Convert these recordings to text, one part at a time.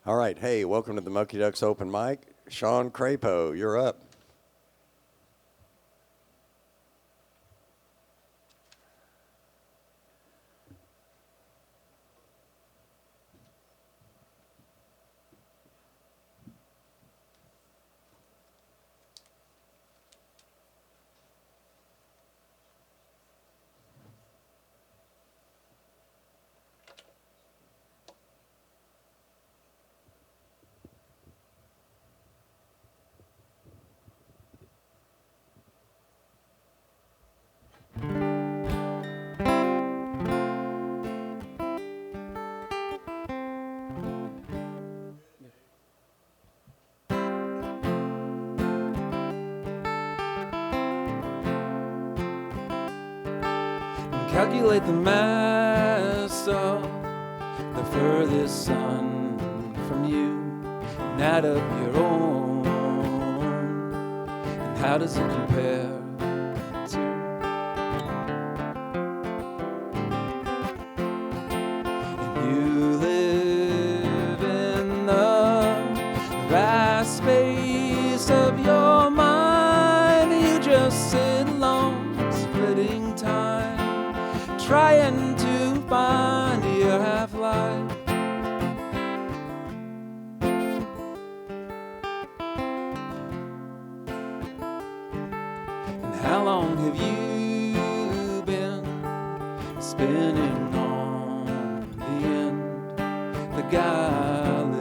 All right, hey, welcome to the Mucky Ducks Open Mic. Sean Crapo, you're up. Calculate the mass of the furthest sun from you, and add up your own. And how does it compare to? And you live in the vast space of your mind. You just sit alone, splitting time, trying to find your half-life. And how long have you been spinning on the end? The galaxies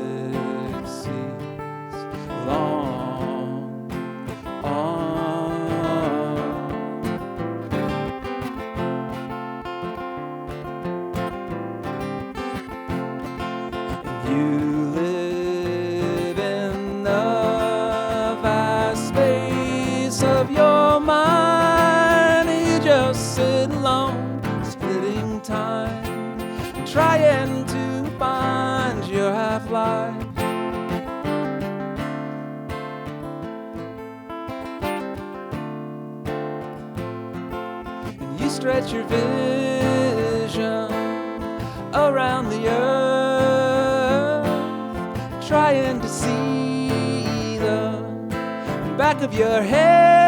long on. You live in the vast space of your mind. You just sit alone, splitting time, trying to find your half-life. And you stretch your vision around the earth, trying to see the back of your head.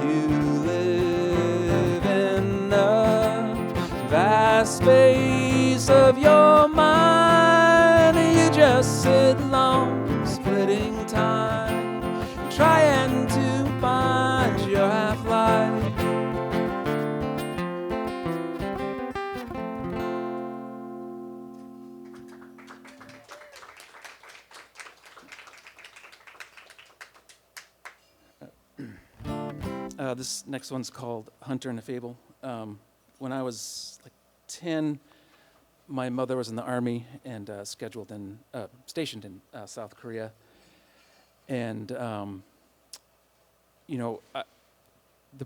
You live in the vast space of your mind. You just sit alone, splitting time, trying to find your half-life. This next one's called Hunter and a Fable. When I was like 10, my mother was in the Army and stationed in South Korea. And, the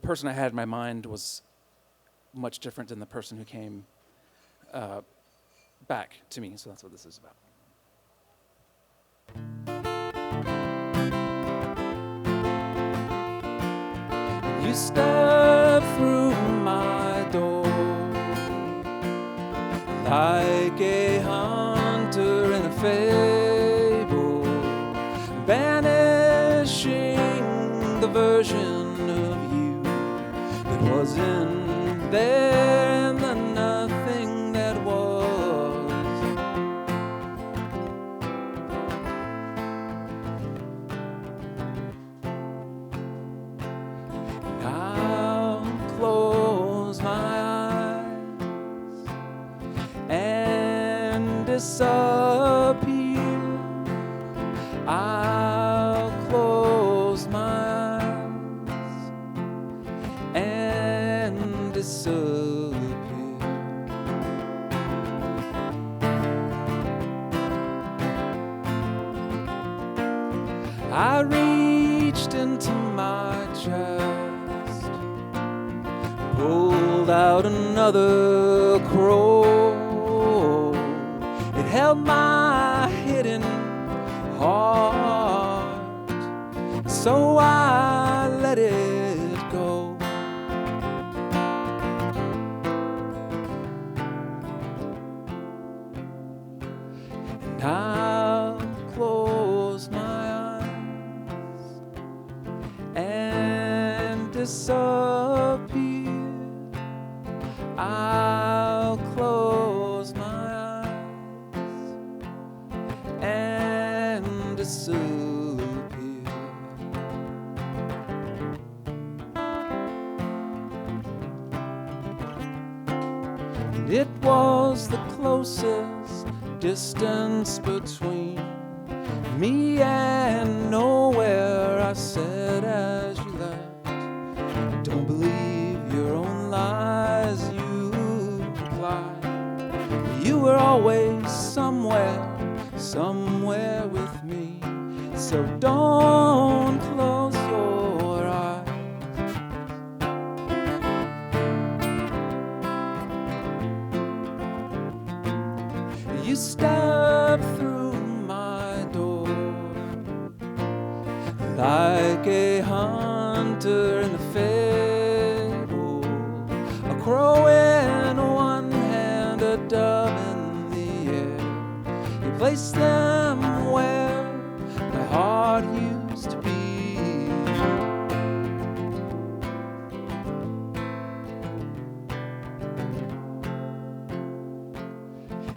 person I had in my mind was much different than the person who came back to me. So that's what this is about. You step through my door like a hunter in a fable, banishing the version of you that wasn't there and the nothing that was. I'll close my eyes and disappear. I'll close my eyes and disappear. I reached into my chest, pulled out another crow. It held my hidden heart, so I let it go. disappear. I'll close my eyes and disappear. It was the closest distance between me and nowhere. I said as you left, don't believe your own lies, you replied. You were always somewhere with me. So don't close your eyes. You stepped through my door like a hunter in the fable, a crow in one hand, a dove in the air. You placed them where my heart used to be.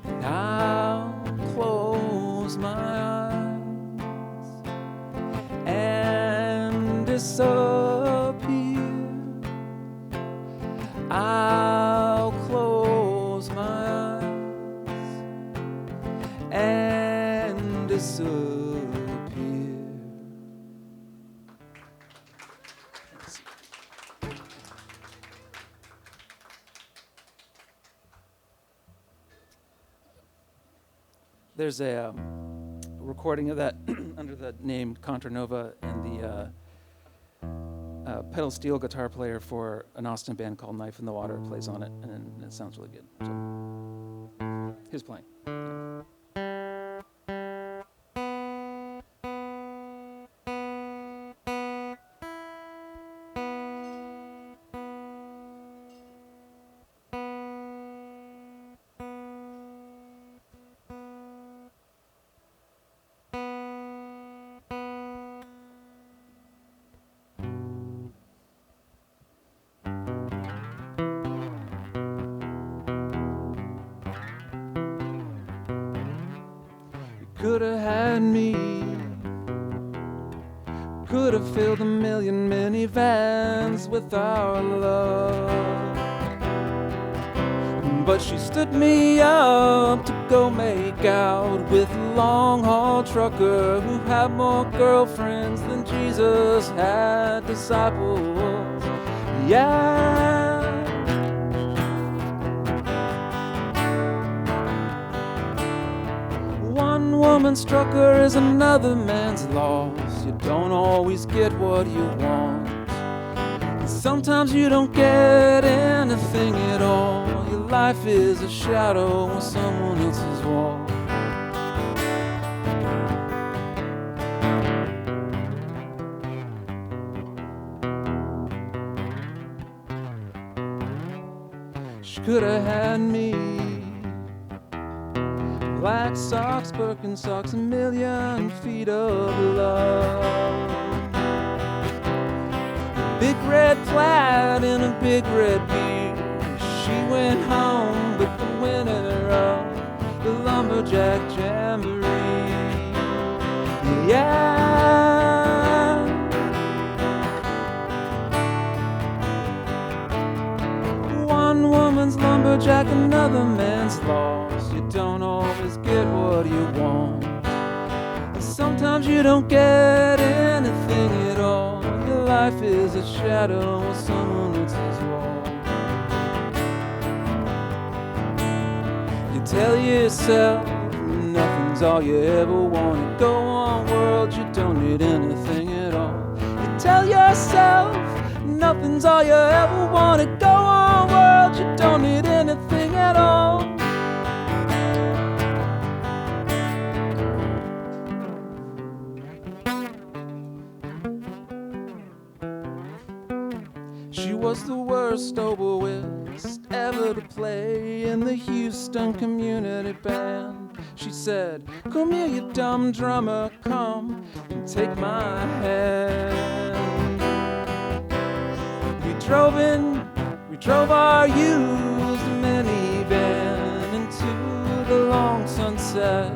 And I'll close my eyes and disappear. I'll close my eyes and disappear. There's a recording of that under the name Contra Nova, and the pedal steel guitar player for an Austin band called Knife in the Water plays on it, and it sounds really good. So, he's playing. Could have had me, could have filled a million minivans with our love. But she stood me up to go make out with a long-haul trucker who had more girlfriends than Jesus had disciples. Yeah. One woman's trucker is another man's loss. You don't always get what you want. And sometimes you don't get anything at all. Your life is a shadow on someone else's wall. She could have had me. Black socks, Birkenstocks, a million feet of love. Big red plaid and a big red beard. She went home with the winner of the lumberjack jamboree. Yeah. One woman's lumberjack, another man's loss. You don't always get what you want. And sometimes you don't get anything at all. Your life is a shadow on someone else's wall. You tell yourself nothing's all you ever want. Go on, world, you don't need anything at all. You tell yourself nothing's all you ever want. Go on, world, you don't need anything at all. She was the worst oboist ever to play in the Houston Community Band. She said, "Come here, you dumb drummer, come and take my hand." we drove our used minivan into the long sunset.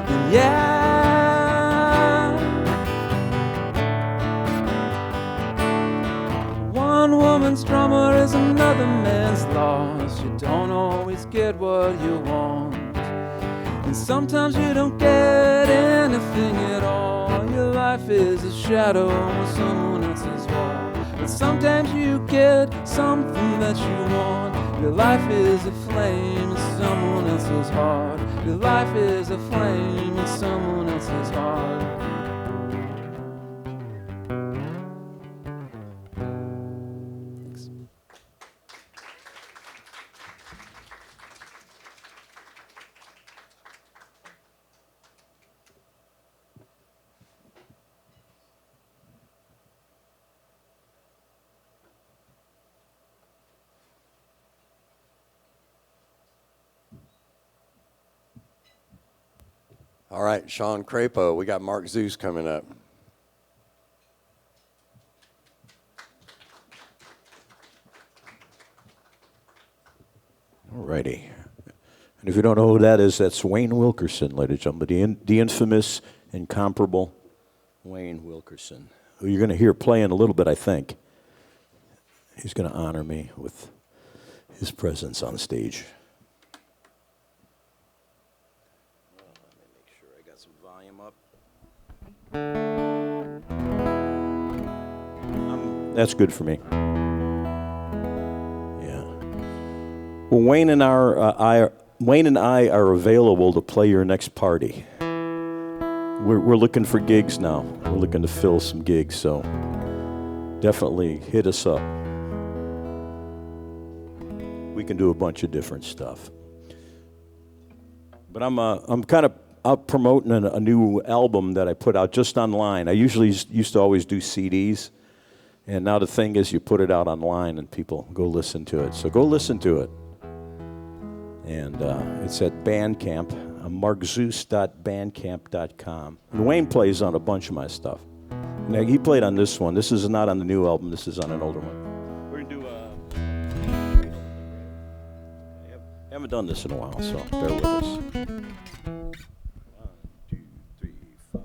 And yeah, one woman's drama is another man's loss. You don't always get what you want, and sometimes you don't get anything at all. Your life is a shadow on someone else's wall. But sometimes you get something that you want. Your life is a flame in someone else's heart. Your life is a flame in someone else's heart. Thanks. All right, Sean Crapo, we got Mark Zeus coming up. All righty. And if you don't know who that is, that's Wayne Wilkerson, ladies and gentlemen, the infamous, incomparable Wayne Wilkerson, who you're going to hear playing a little bit, I think. He's going to honor me with his presence on stage. Let me make sure I got some volume up. That's good for me. Yeah. Well, Wayne and I are available to play your next party. We're looking for gigs now. We're looking to fill some gigs, so definitely hit us up. We can do a bunch of different stuff. But I'm kind of out promoting a new album that I put out just online. I usually used to always do CDs, and now the thing is you put it out online and people go listen to it. So go listen to it. And it's at Bandcamp, markzeus.bandcamp.com. And Wayne plays on a bunch of my stuff. Now, he played on this one. This is not on the new album. This is on an older one. We're going to do I haven't done this in a while, so bear with us. 1, 2, 3, 4.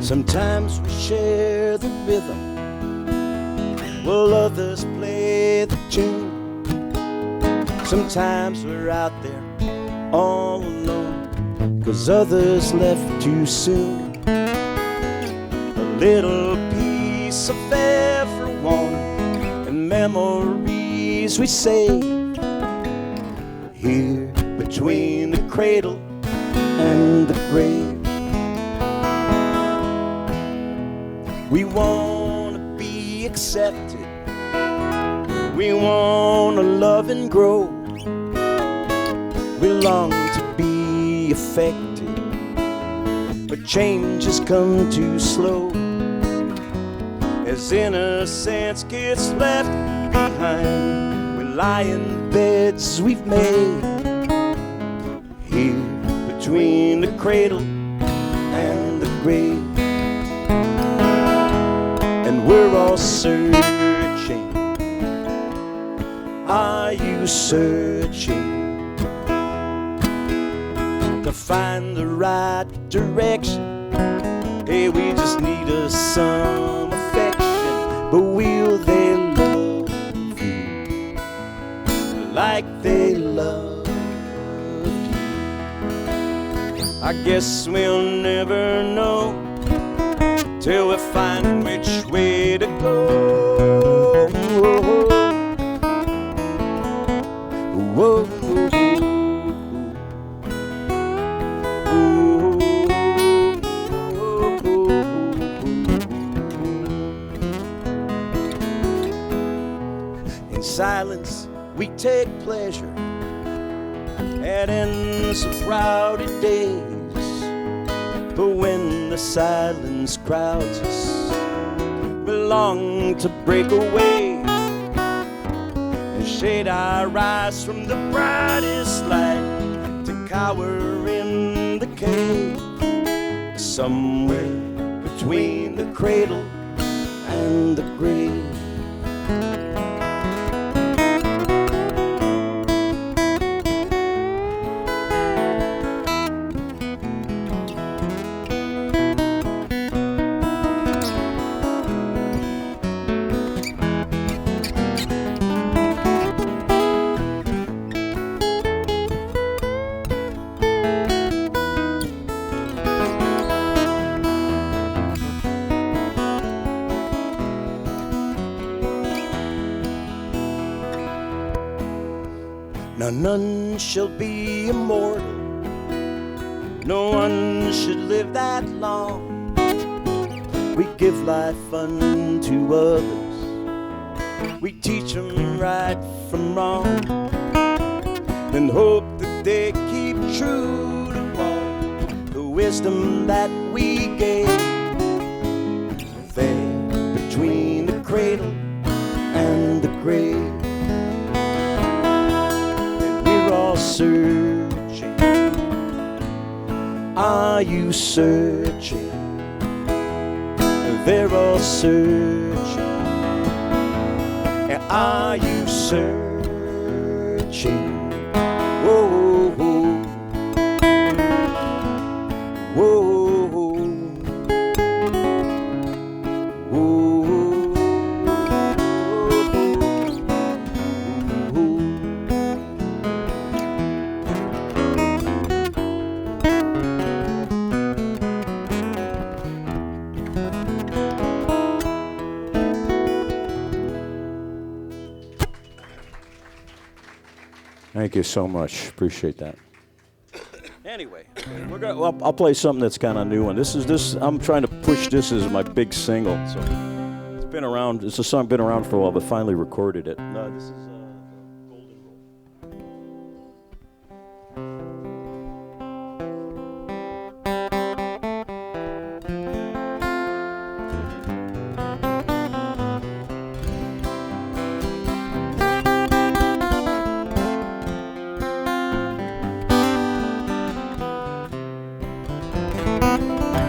Sometimes we share the rhythm, while others play the tune. Sometimes we're out there all alone, 'cause others left too soon. A little piece of everyone, and memories we save here between the cradle and the grave. We want to be accepted, we want to love and grow, we long to be affected, but change has come too slow. As innocence gets left behind, we lie in beds we've made, here between the cradle and the grave. And we're all searching. Are you searching to find the right direction? Hey, we just need some affection. But will they love you like they love you? I guess we'll never know till we find which way to go. Whoa, whoa, in silence we take pleasure at ends of crowded days, but the silence crowds us. We long to break away and shade our eyes from the brightest light, to cower in the cave, somewhere between the cradle and the grave. Now none shall be immortal, no one should live that long. We give life unto others, we teach them right from wrong, then hope that they keep true to all the wisdom that we gave. There between the cradle and the grave, searching. Are you searching? They're all searching. Are you searching? Whoa, whoa, whoa, whoa. Thank you so much. Appreciate that. Anyway, I'll play something that's kind of new, and this. I'm trying to push this as my big single. So it's been around. It's a song been around for a while, but finally recorded it. No, this is Golden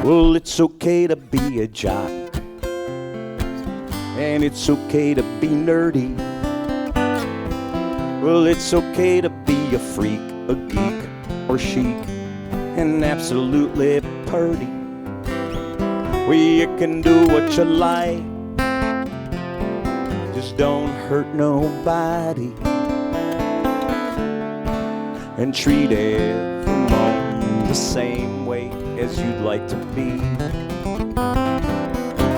Well, it's okay to be a jock, and it's okay to be nerdy. Well, it's okay to be a freak, a geek, or chic, and absolutely purdy. Well, you can do what you like, just don't hurt nobody, and treat everyone the same way as you'd like to be.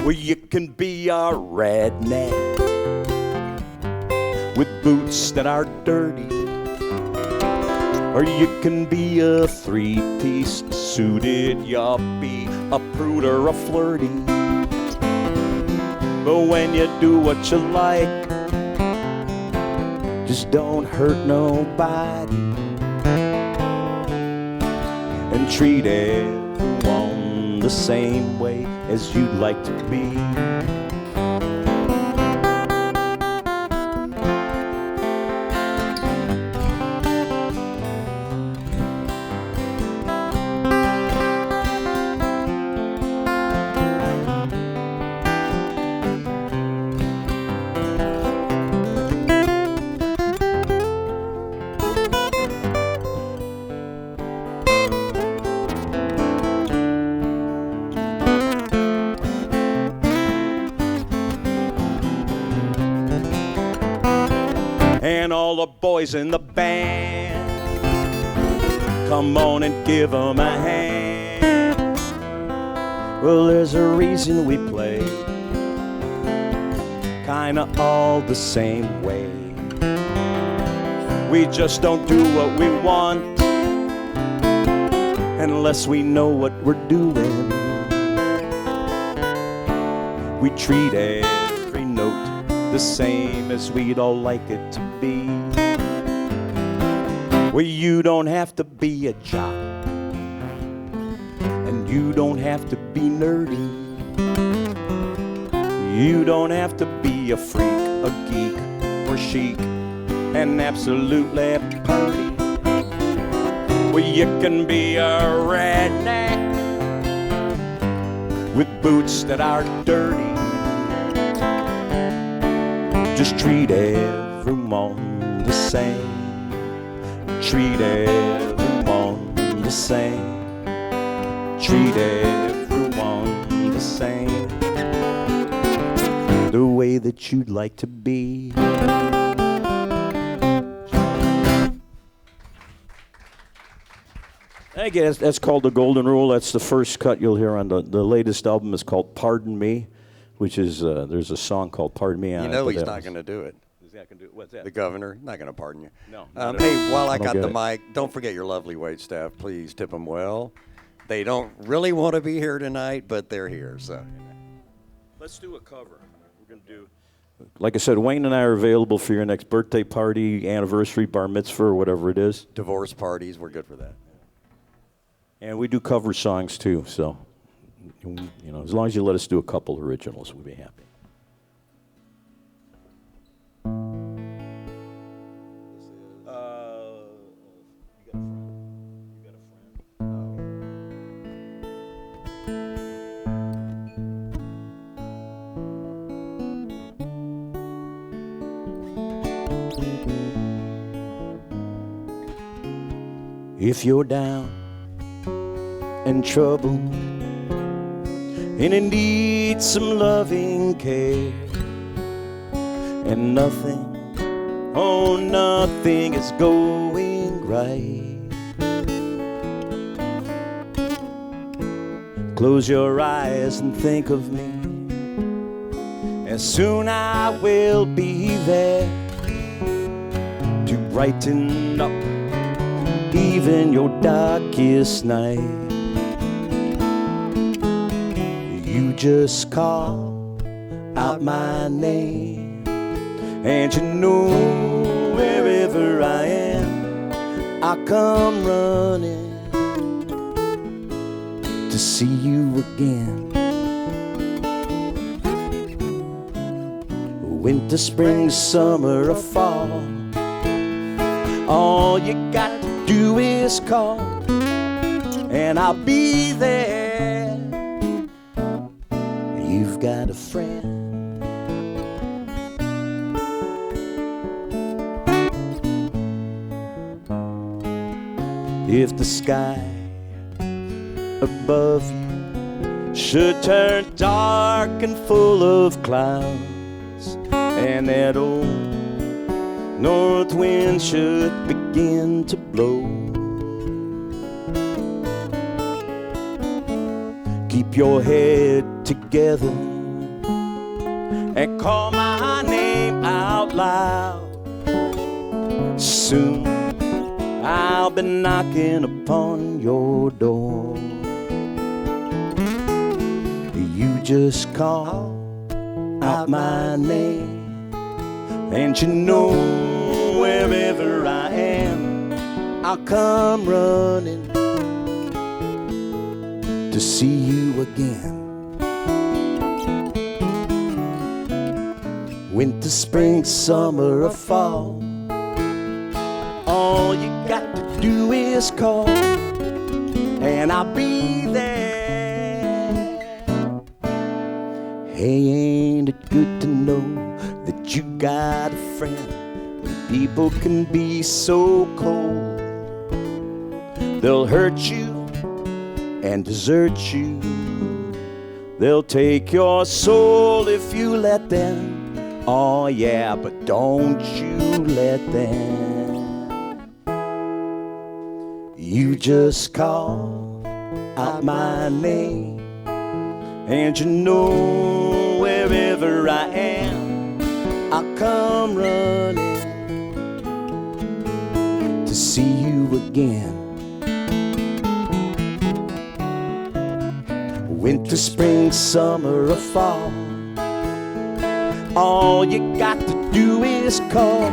Well, you can be a redneck with boots that are dirty, or you can be a three-piece suited yuppie, a prude or a flirty. But when you do what you like, just don't hurt nobody, and treat everyone the same way as you'd like to be. And all the boys in the band, come on and give 'em a hand. Well, there's a reason we play kinda all the same way. We just don't do what we want unless we know what we're doing. We treat every note the same as we'd all like it to be. Well, you don't have to be a jock, And you don't have to be nerdy. You don't have to be a freak, a geek, or chic, and absolutely purdy. Well, you can be a redneck with boots that are dirty. Just treat everyone the same. Treat everyone the same. Treat everyone the same. The way that you'd like to be. I guess that's called the Golden Rule. That's the first cut you'll hear on the latest album. Is called Pardon Me, which is, there's a song called Pardon Me on it. You know he's not going to do it. He's not going to do it. What's that? The governor, not going to pardon you. No. Hey, while I got get the it. mic, don't forget your lovely wait staff. Please tip them well. They don't really want to be here tonight, but they're here. So Let's do a cover. We're going to do. Like I said, Wayne and I are available for your next birthday party, anniversary, bar mitzvah, or whatever it is. divorce parties, we're good for that. And we do cover songs too, so as long as you let us do a couple originals, we'll be happy. If you're down and trouble and in need some loving care, and nothing, oh nothing is going right, close your eyes and think of me, and soon I will be there to brighten up even your darkest night. You just call out my name, and you know wherever I am, I'll come running to see you again. Winter, spring, summer, or fall, all you got to do is call, and I'll be there. You've got a friend. If the sky above you should turn dark and full of clouds, and that old north wind should begin to blow, keep your head together and call my name out loud. Soon I'll be knocking upon your door. You just call out my name, and you know wherever I am, I'll come running to see you again. Winter, spring, summer, or fall, all you got to do is call, and I'll be there. Hey, ain't it good to know that you got a friend? People can be so cold, they'll hurt you and desert you, they'll take your soul if you let them. Oh yeah, but don't you let them. You just call out my name, and you know wherever I am, I'll come running to see you again. Winter, spring, summer, or fall, all you got to do is call,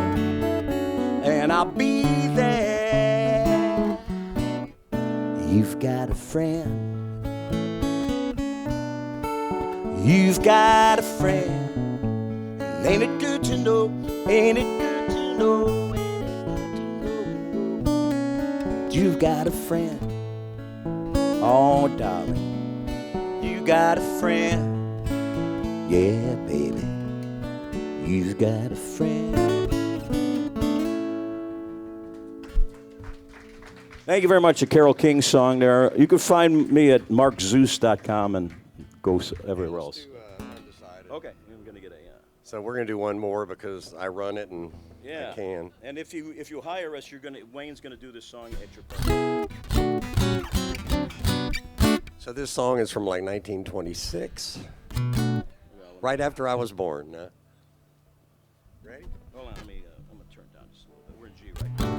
and I'll be there. You've got a friend. You've got a friend. And ain't it good to know? Ain't it good to know? Ain't it good to know? You've got a friend. Oh, darling, you got a friend. Yeah, baby, you've got a friend. Thank you very much, a Carole King song there. You can find me at markzeus.com and go everywhere else. Undecided. Okay, I'm going to get a, So we're going to do one more because I run it and yeah. I can. And if you hire us, Wayne's going to do this song at your place. So this song is from like 1926, right after I was born. Ready? Hold on, I'm going to turn it down just a little bit. We're in G right now.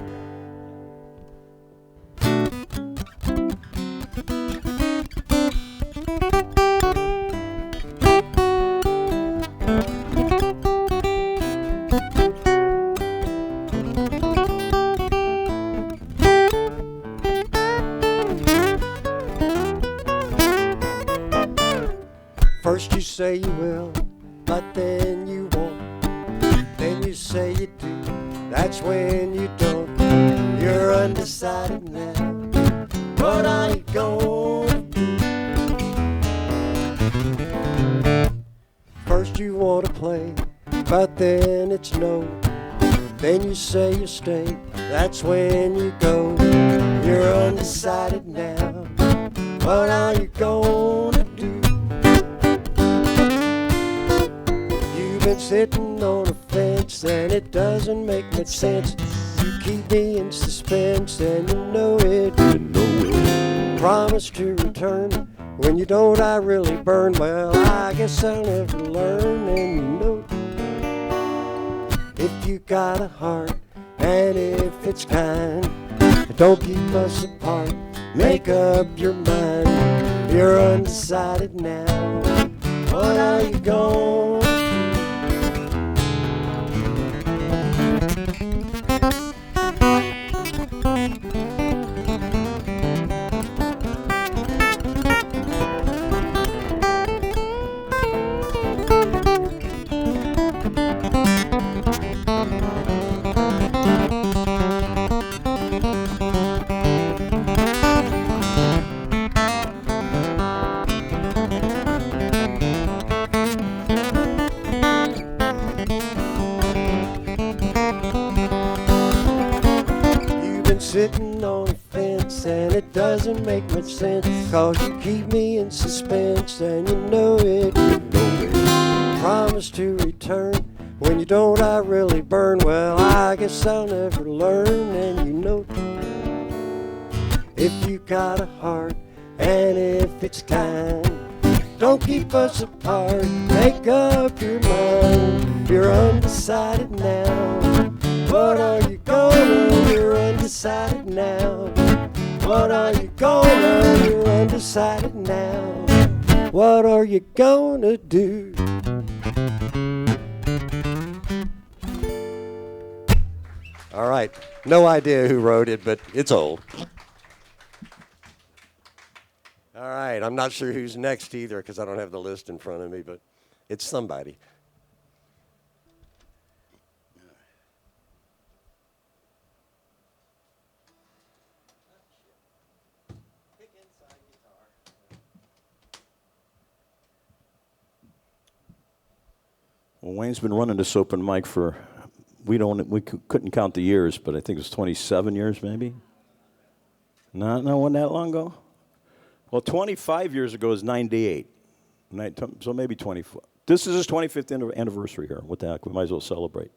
First you say you will, but then you won't. Then you say you do, that's when you don't. You're undecided now. What are you gonna do? First you want to play, but then it's no. Then you say you stay, that's when you go. You're undecided now. What are you gonna do? You've been sitting on a fence and it doesn't make much sense. You keep me in suspense and you know it. Promise to return. When you don't, I really burn. Well, I guess I'll never learn. And you know, if you got a heart and if it's kind, don't keep us apart. Make up your mind. You're undecided now. What are you going? Sitting on a fence and it doesn't make much sense, 'cause you keep me in suspense and you know it. Promise to return. When you don't, I really burn. Well, I guess I'll never learn. And you know, if you got a heart and if it's kind, don't keep us apart. Make up your mind. You're undecided now. What are you gonna? You're undecided now. What are you gonna? You're undecided now. What are you gonna do? All right. No idea who wrote it, but it's old. All right. I'm not sure who's next either because I don't have the list in front of me, but it's somebody. Well, Wayne's been running this open mic for, we couldn't count the years, but I think it was 27 years maybe. Not wasn't that long ago? Well, 25 years ago is 98. So maybe 24. This is his 25th anniversary here. What the heck? We might as well celebrate.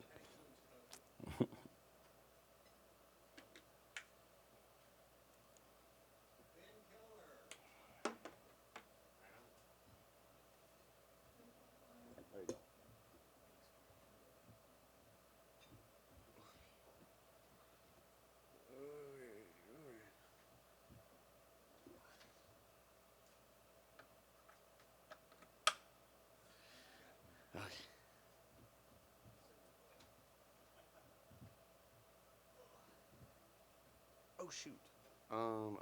Oh shoot.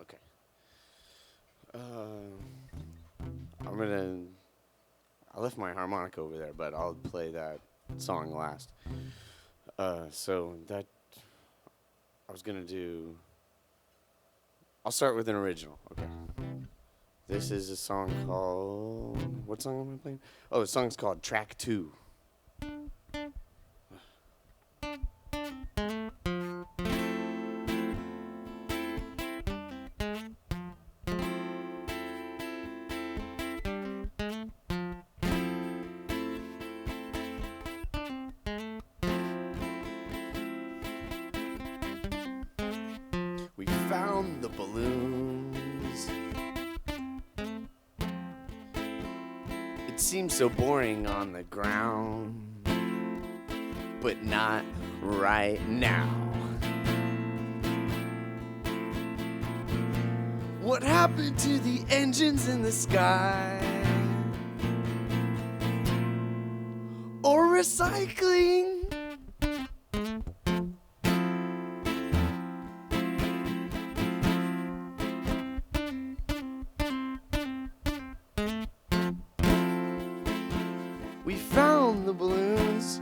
Okay. I left my harmonica over there, but I'll play that song last. So that I was gonna do. I'll start with an original. Okay. This is a song called. What song am I playing? Oh, the song's called Track 2. We found the balloons. It seems so boring on the ground, but not right now. What happened to the engines in the sky? Or recycling? We found the balloons.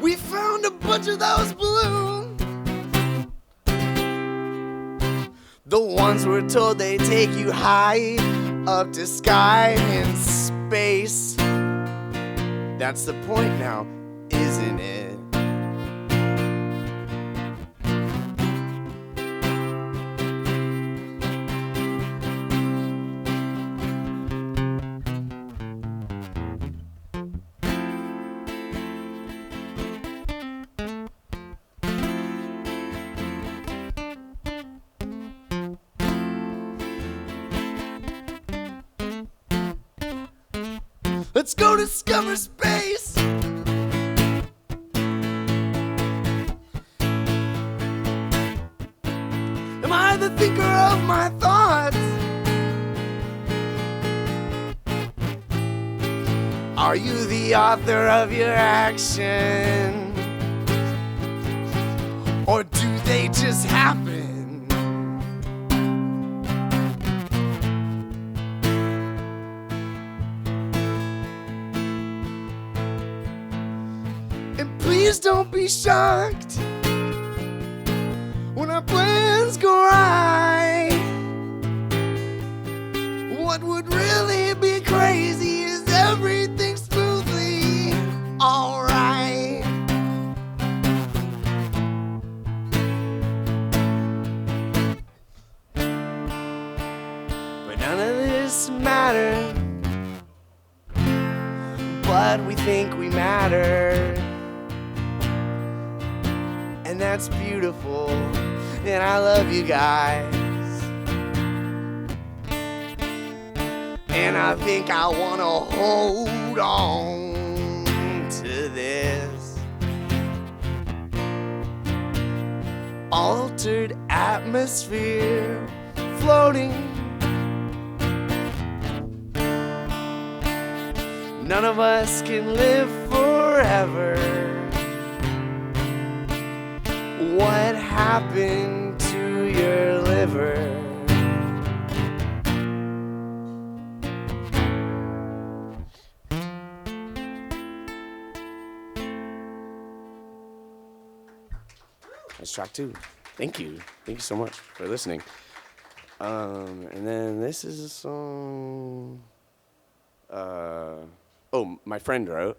We found a bunch of those balloons. The ones we're told they take you high up to sky and space. That's the point now, isn't it? Let's go discover space. Am I the thinker of my thoughts? Are you the author of your action? Or do they just happen? Please don't be shocked when our plans go right. What would really be crazy is everything smoothly alright. But none of this matters, but we think we matter. And that's beautiful, and I love you guys. And I think I wanna hold on to this altered atmosphere floating. None of us can live forever. What happened to your liver? That's track 2. Thank you. Thank you so much for listening. And then this is a song. My friend wrote.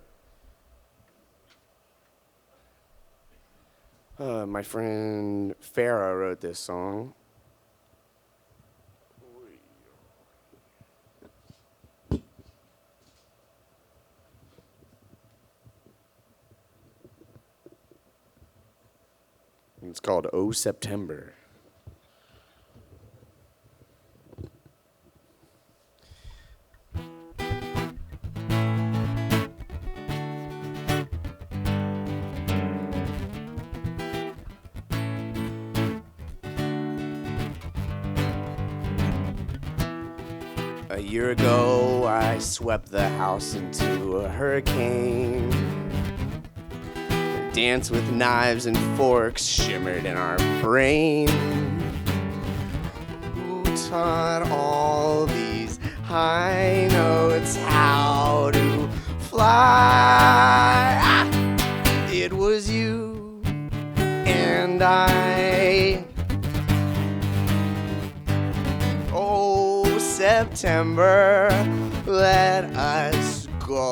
My friend Farah wrote this song. It's called "Oh September." A year ago, I swept the house into a hurricane. The dance with knives and forks shimmered in our brain. Who taught all these high notes? How It was you and I. Oh, September, let us go.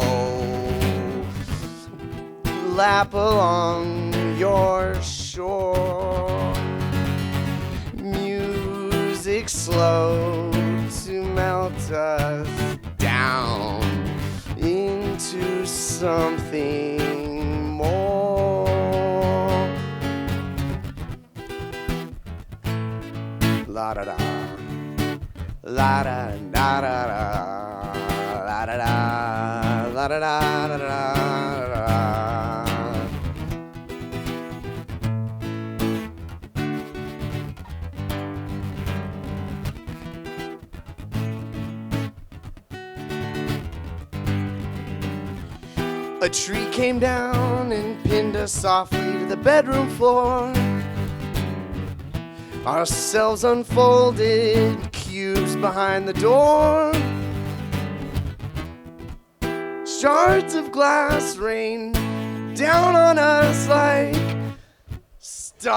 Lap along your shore. Music slow to melt us down into something more. La da da, la da da da da, la da da, la da da da da. A tree came down and pinned us softly to the bedroom floor. Ourselves unfolded, cubes behind the door. Shards of glass rain down on us like stars.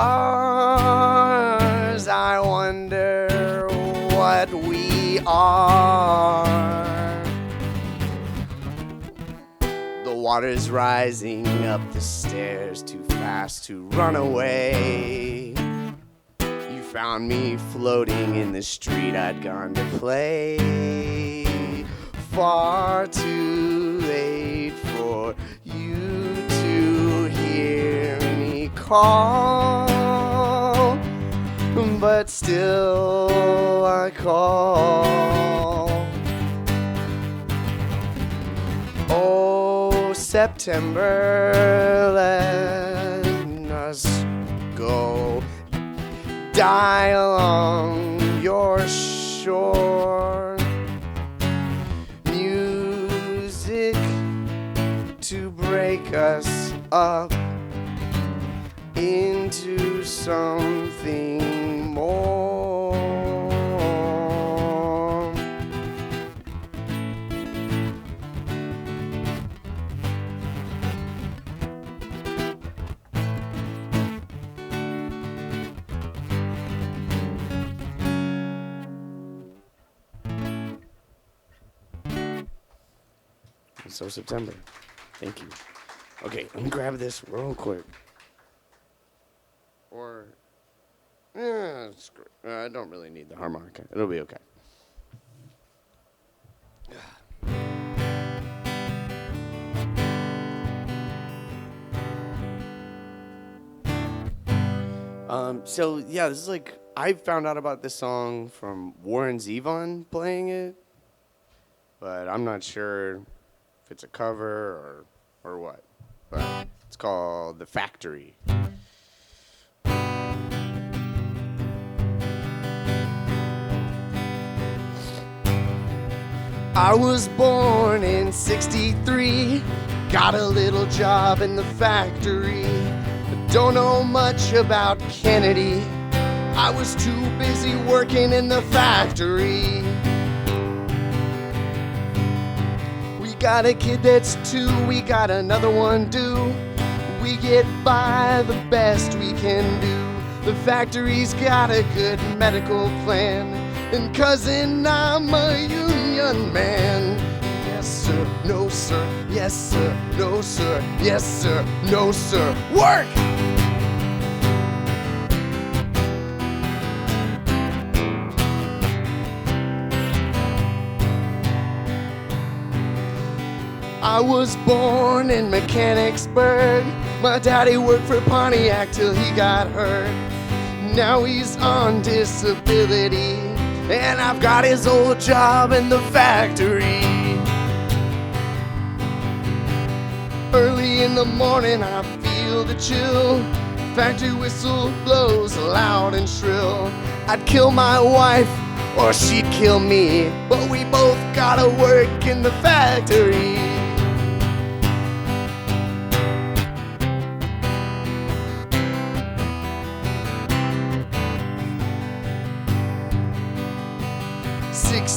I wonder what we are. The water's rising up the stairs, too fast to run away. You found me floating in the street I'd gone to play. Far too late for you to hear me call, but still I call. Oh, September, let us go. Die along your shore. Music to break us up into something more. So September. Thank you. Okay, let me grab this real quick. Or, I don't really need the harmonica. It'll be okay. So yeah, this is like, I found out about this song from Warren Zevon playing it, but I'm not sure if it's a cover or what. But it's called The Factory. I was born in '63, got a little job in the factory. Don't know much about Kennedy, I was too busy working in the factory. We got a kid that's 2, we got another one due. We get by the best we can do. The factory's got a good medical plan, and cousin, I'm a union man. Yes sir, no sir, yes sir, no sir, yes sir, no sir. Work! I was born in Mechanicsburg. My daddy worked for Pontiac till he got hurt. Now he's on disability, and I've got his old job in the factory. Early in the morning I feel the chill. Factory whistle blows loud and shrill. I'd kill my wife or she'd kill me, but we both gotta work in the factory.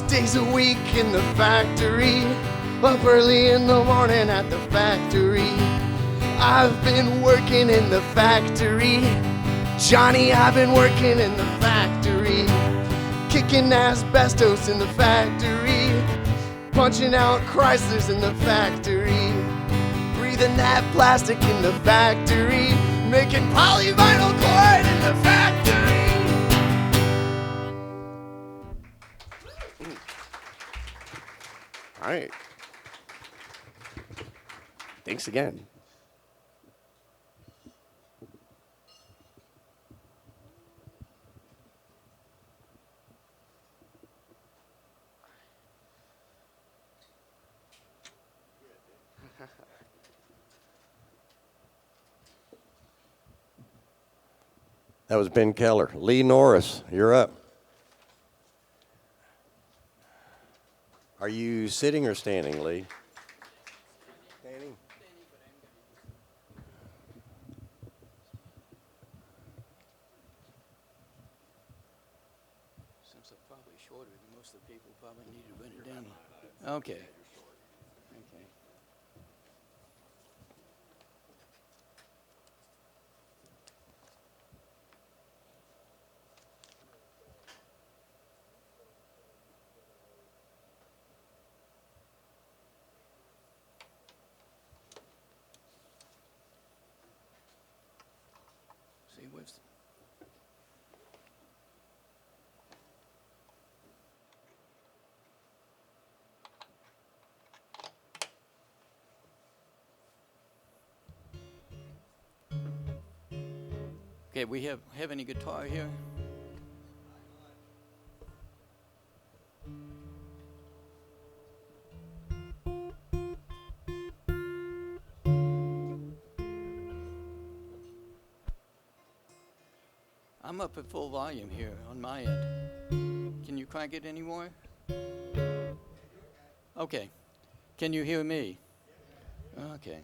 Days a week in the factory, up early in the morning at the factory. I've been working in the factory. Johnny, I've been working in the factory. Kicking asbestos in the factory. Punching out Chryslers in the factory. Breathing that plastic in the factory. Making polyvinyl cord in the factory. All right. Thanks again. That was Ben Keller. Lee Norris, you're up. Are you sitting or standing, Lee? Standing. Since I'm probably shorter than most of the people, probably need to run it down. Okay. Okay. See what's okay, we have any guitar here? I'm up at full volume here on my end. Can you crank it any more? Okay. Can you hear me? Okay.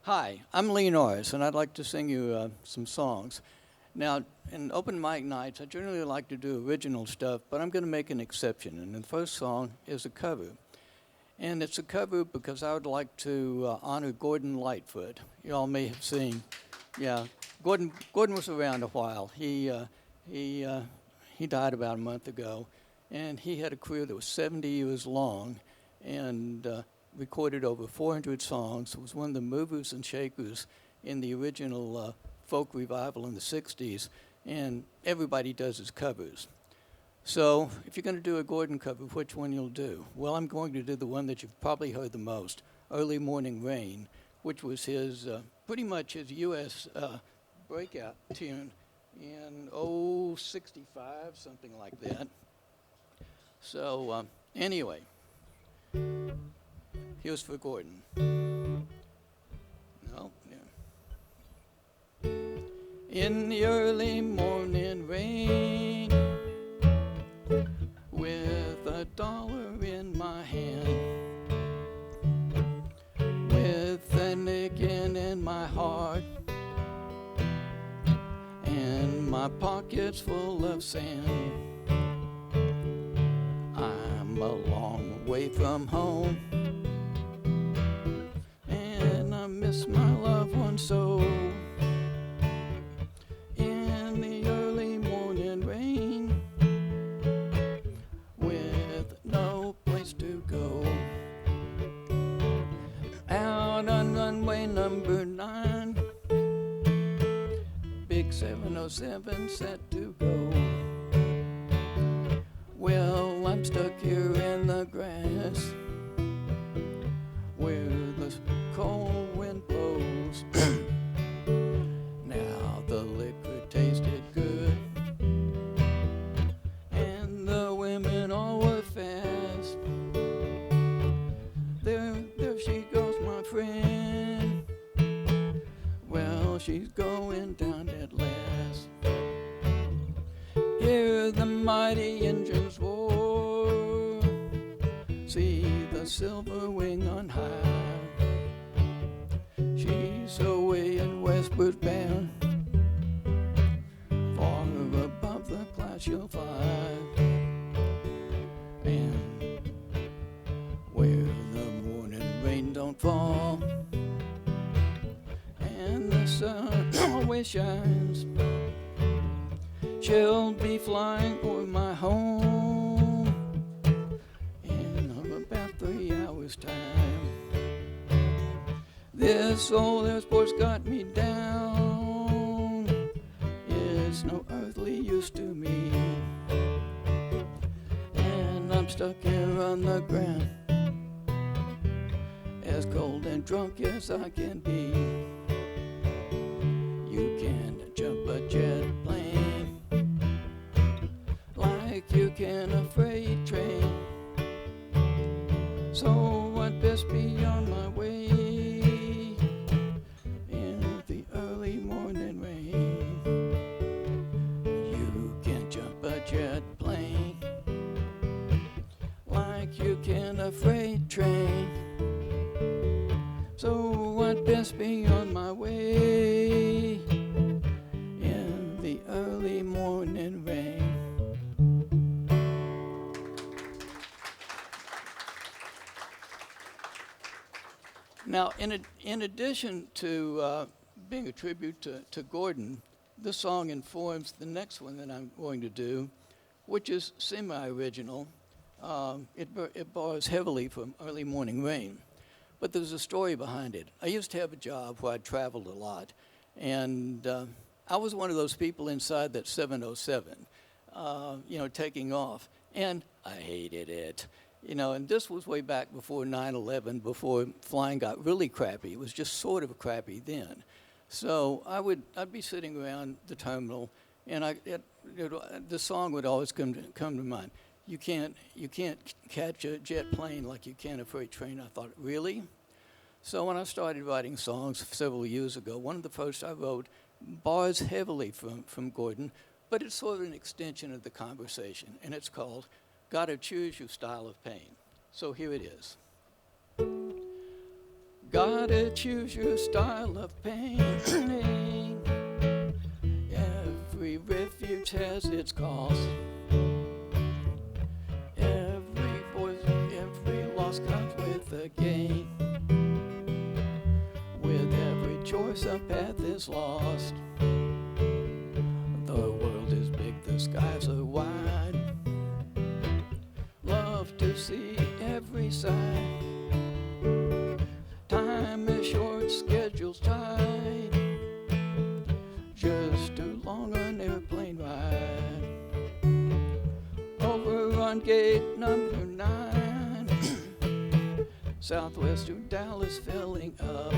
Hi, I'm Lee Norris, and I'd like to sing you some songs. Now, in open mic nights, I generally like to do original stuff, but I'm going to make an exception. And the first song is a cover. And it's a cover because I would like to honor Gordon Lightfoot. You all may have seen, yeah. Gordon was around a while. He died about a month ago, and he had a career that was 70 years long, and recorded over 400 songs. It was one of the movers and shakers in the original folk revival in the 60s, and everybody does his covers. So if you're going to do a Gordon cover, which one you'll do? Well, I'm going to do the one that you've probably heard the most, Early Morning Rain, which was his pretty much his U.S. breakout tune in 65, something like that. So anyway, here's for Gordon. No, yeah. In the early morning rain, with $1 in my hand, with an aching in my heart, and my pockets full of sand. I'm a long way from home, and I miss my loved one so. In the early morning rain, with no place to go, out on runway number 9, big 707 set to go. Well, I'm stuck here in the grass, where the cold wind blows. Now the liquor tasted good, and the women all were fast. There she goes, my friend. Well, she's going down at last. Hear the mighty engines roar, see the silver wing on high. She's away in westward bound, far above the clouds she'll fly. And always shines. She'll be flying o'er my home in about 3 hours' time. This old airport's got me down. It's no earthly use to me, and I'm stuck here on the ground, as cold and drunk as I can be. You can jump a jet plane like you can a freight train. So I'd best be on my way in the early morning rain. You can jump a jet plane like you can a freight train. So I'd best be on my way in the early morning rain. Now, in addition to being a tribute to Gordon, this song informs the next one that I'm going to do, which is semi-original. It borrows heavily from Early Morning Rain. But there's a story behind it. I used to have a job where I traveled a lot, and I was one of those people inside that 707, taking off, and I hated it. And this was way back before 9/11, before flying got really crappy. It was just sort of crappy then. So I'd be sitting around the terminal, and the song would always come to mind. You can't catch a jet plane like you can a freight train. I thought, really? So when I started writing songs several years ago, one of the first I wrote borrows heavily from Gordon, but it's sort of an extension of the conversation, and it's called Gotta Choose Your Style of Pain. So here it is. Gotta choose your style of pain. Every refuge has its cost. Every loss comes with a gain. With every choice a path is lost. The world is big, the skies are wide. Love to see every side. Time is short, schedule's tight. Just too long an airplane ride. Over on gate number 9. Southwest to Dallas filling up.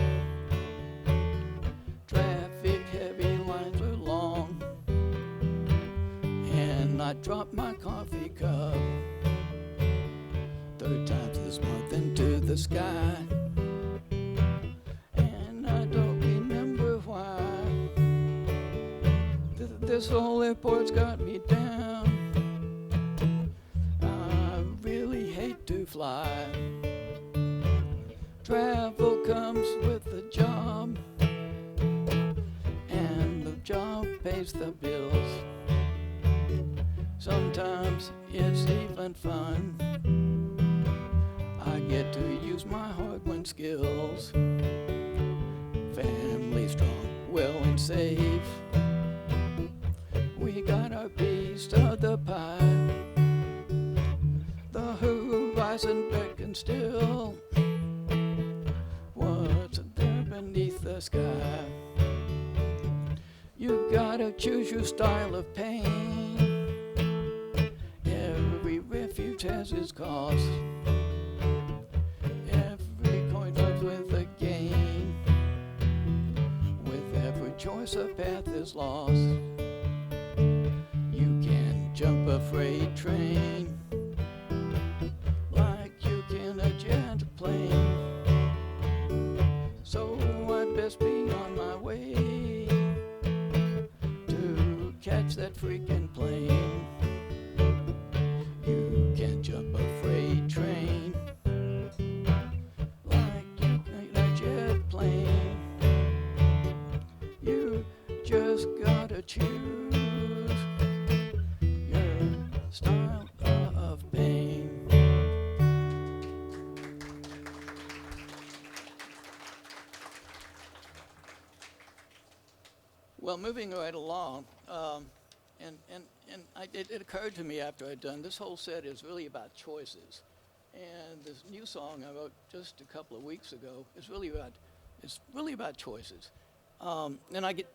Traffic heavy, lines are long. And I dropped my coffee cup. 3rd time this month into the sky. And I don't remember why. This whole airport's got me down. I really hate to fly. Travel comes with the job, and the job pays the bills. Sometimes it's even fun. I get to use my hard-won skills. Family strong, well and safe. We got our piece of the pie. The horizon beckons still. What's there beneath the sky? You gotta choose your style of pain. Every refuge has its cost. Every coin comes with a gain. With every choice a path is lost. You can jump a freight train like you can a jet plane. So I'd best be on my way to catch that freaking plane. You can jump a freight train like you can a jet plane. You just gotta choose your style of pain. Well, moving right along, it occurred to me after I'd done, this whole set is really about choices. And this new song I wrote just a couple of weeks ago is really about choices. And I get,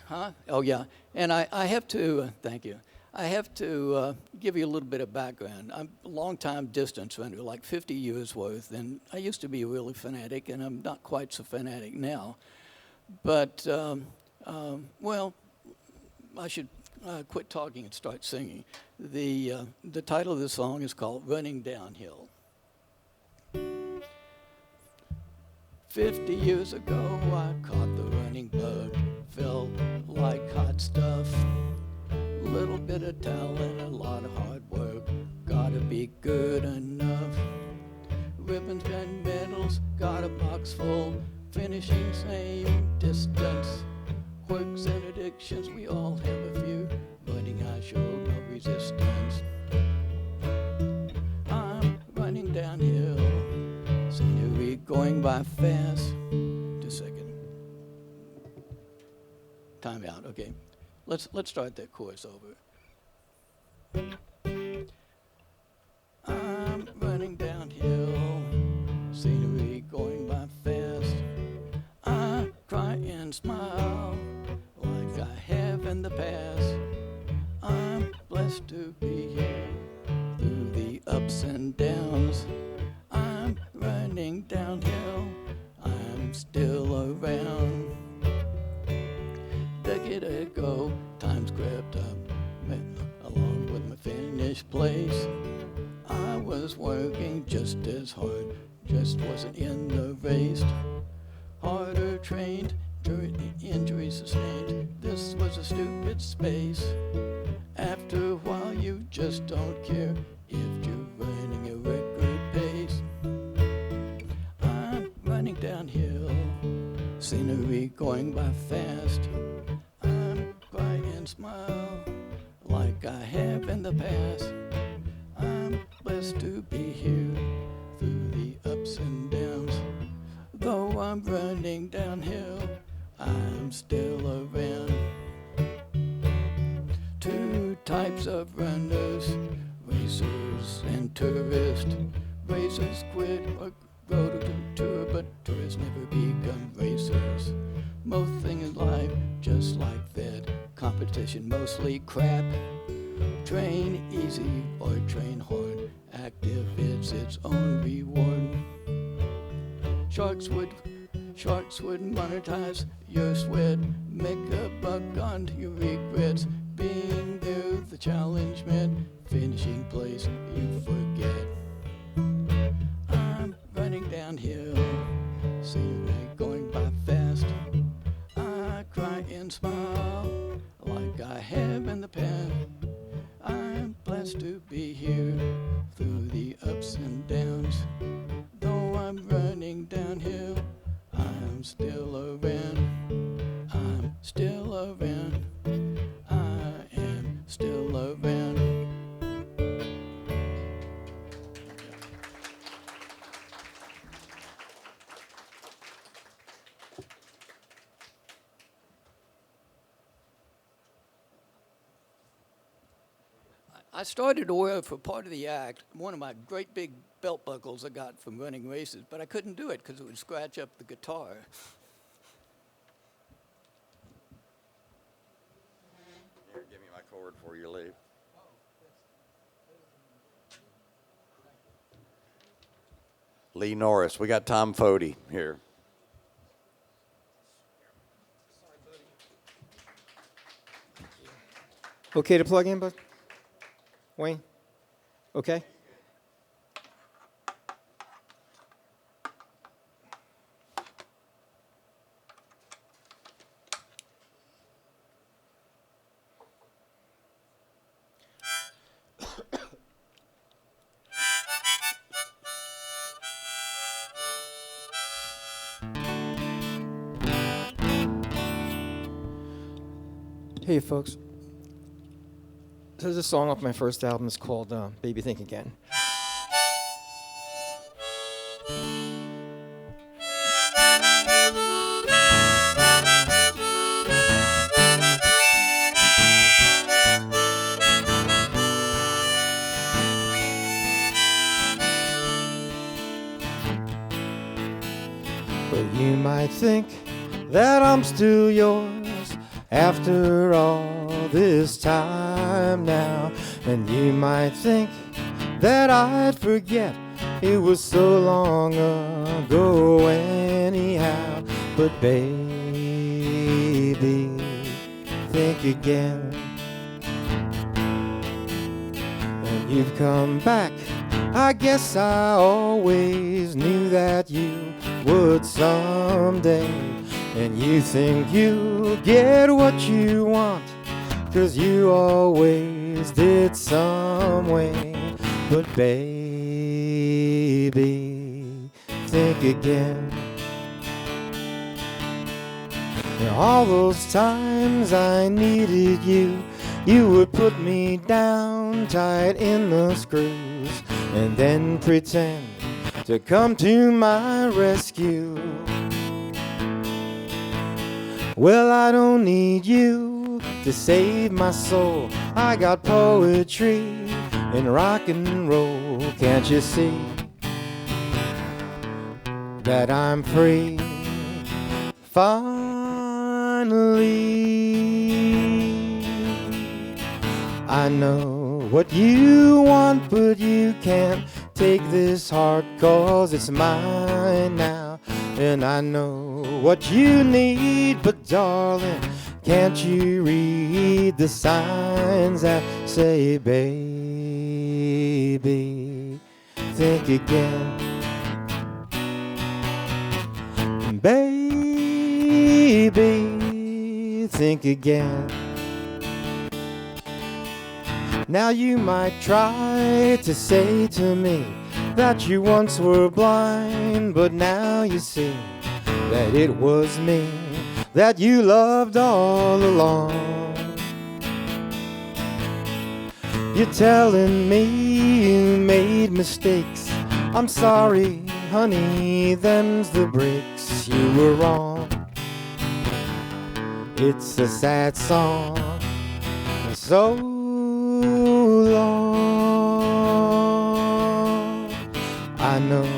huh? Oh yeah. And I have to, thank you. I have to give you a little bit of background. I'm a long-time distance runner, like 50 years worth, and I used to be a really fanatic, and I'm not quite so fanatic now. But, well, I should quit talking and start singing. The title of the song is called Running Downhill. 50 years ago, I caught the running bug. Felt like hot stuff. A little bit of talent, a lot of hard work. Gotta be good enough. Ribbons and medals, got a box full. Finishing same distance. Quirks and addictions, we all have a few. Running, I show no resistance. I'm running downhill. Scenery going by fast. Just a second. Time out. Okay. Let's start that chorus over. I'm running downhill. Scenery going by fast. I cry and smile like I have in the past. I'm blessed to be here through the ups and downs. I'm running downhill, I'm still around. Decade ago, times crept up along with my finished place. I was working just as hard, just wasn't in the race. Harder trained, injury sustained, this was a stupid space. After a while you just don't care if you're running a record pace. I'm running downhill, scenery going by fast. I'm cry and smile like I have in the past. I'm blessed to be here through the ups and downs. Though I'm running downhill, I'm still around. Two types of runners, racers and tourists. Racers quit or go to tour, but tourists never become racers. Most things in life just like that. Competition mostly crap. Train easy or train hard. Active, it's its own reward. Sharks would monetize your sweat. Make a buck on your regrets. Being there, the challenge meant finishing place you forget. I'm running downhill, scenery going by fast. I cry and smile like I have in the past. I'm blessed to be here through the ups and downs. Though I'm running downhill, I'm still around. I'm still around. I am still around. I started to wear for part of the act one of my great big belt buckles I got from running races, but I couldn't do it because it would scratch up the guitar. Here, give me my cord before you leave. Lee Norris. We got Tom Fody here. Okay to plug in, bud? Wayne? Okay? Hey, folks. This is a song off my first album. It's called Baby Think Again. But you might think that I'm still yours after all this time now. And you might think that I'd forget it was so long ago anyhow. But baby, think again. And you've come back. I guess I always knew that you would someday. And you think you'll get what you want, 'cause you always did some way. But baby, think again. And all those times I needed you, you would put me down tight in the screws and then pretend to come to my rescue. Well, I don't need you to save my soul. I got poetry and rock and roll. Can't you see that I'm free? Finally, I know what you want, but you can't take this heart, 'cause it's mine now. And I know what you need, but darling, can't you read the signs that say, baby, think again. Baby, think again. Now you might try to say to me that you once were blind, but now you see that it was me that you loved all along. You're telling me you made mistakes. I'm sorry, honey, them's the breaks. You were wrong. It's a sad song. So long. I know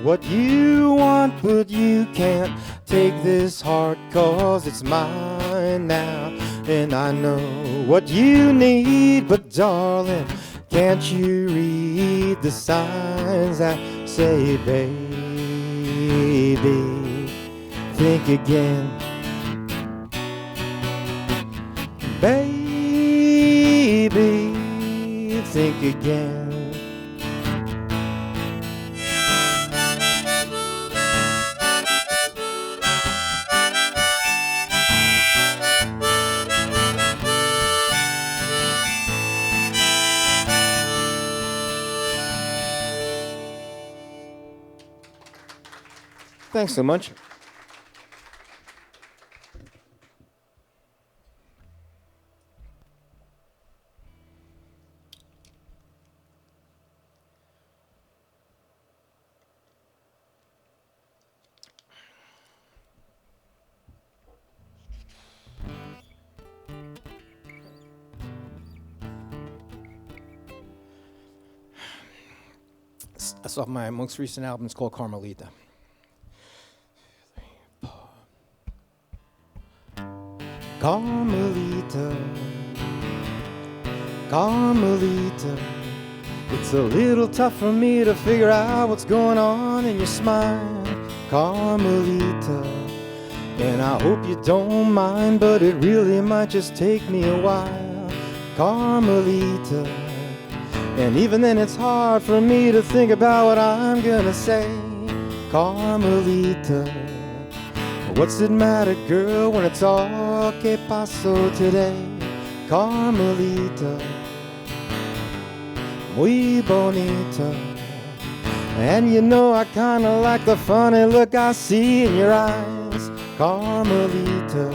what you want, but you can't take this heart, 'cause it's mine now. And I know what you need, but darling, can't you read the signs that say, baby, think again. Baby, think again. Thanks so much. That's off my most recent album. It's called Carmelita. Carmelita, Carmelita, it's a little tough for me to figure out what's going on in your smile, Carmelita. And I hope you don't mind, but it really might just take me a while, Carmelita. And even then it's hard for me to think about what I'm gonna say, Carmelita. What's it matter, girl, when it's all que paso today, Carmelita, muy bonita. And you know I kinda like the funny look I see in your eyes, Carmelita.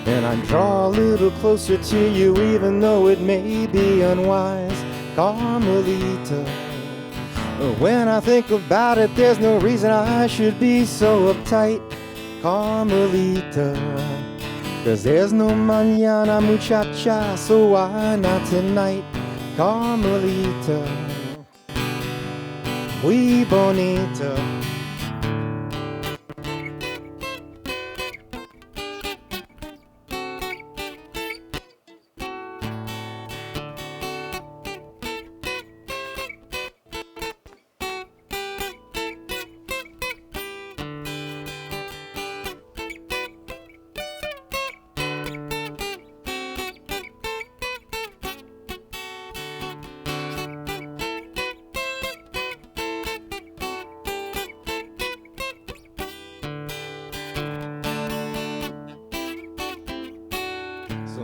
And I draw a little closer to you even though it may be unwise, Carmelita. When I think about it, there's no reason I should be so uptight, Carmelita. 'Cause there's no mañana, muchacha, so why not tonight, Carmelita, muy bonita.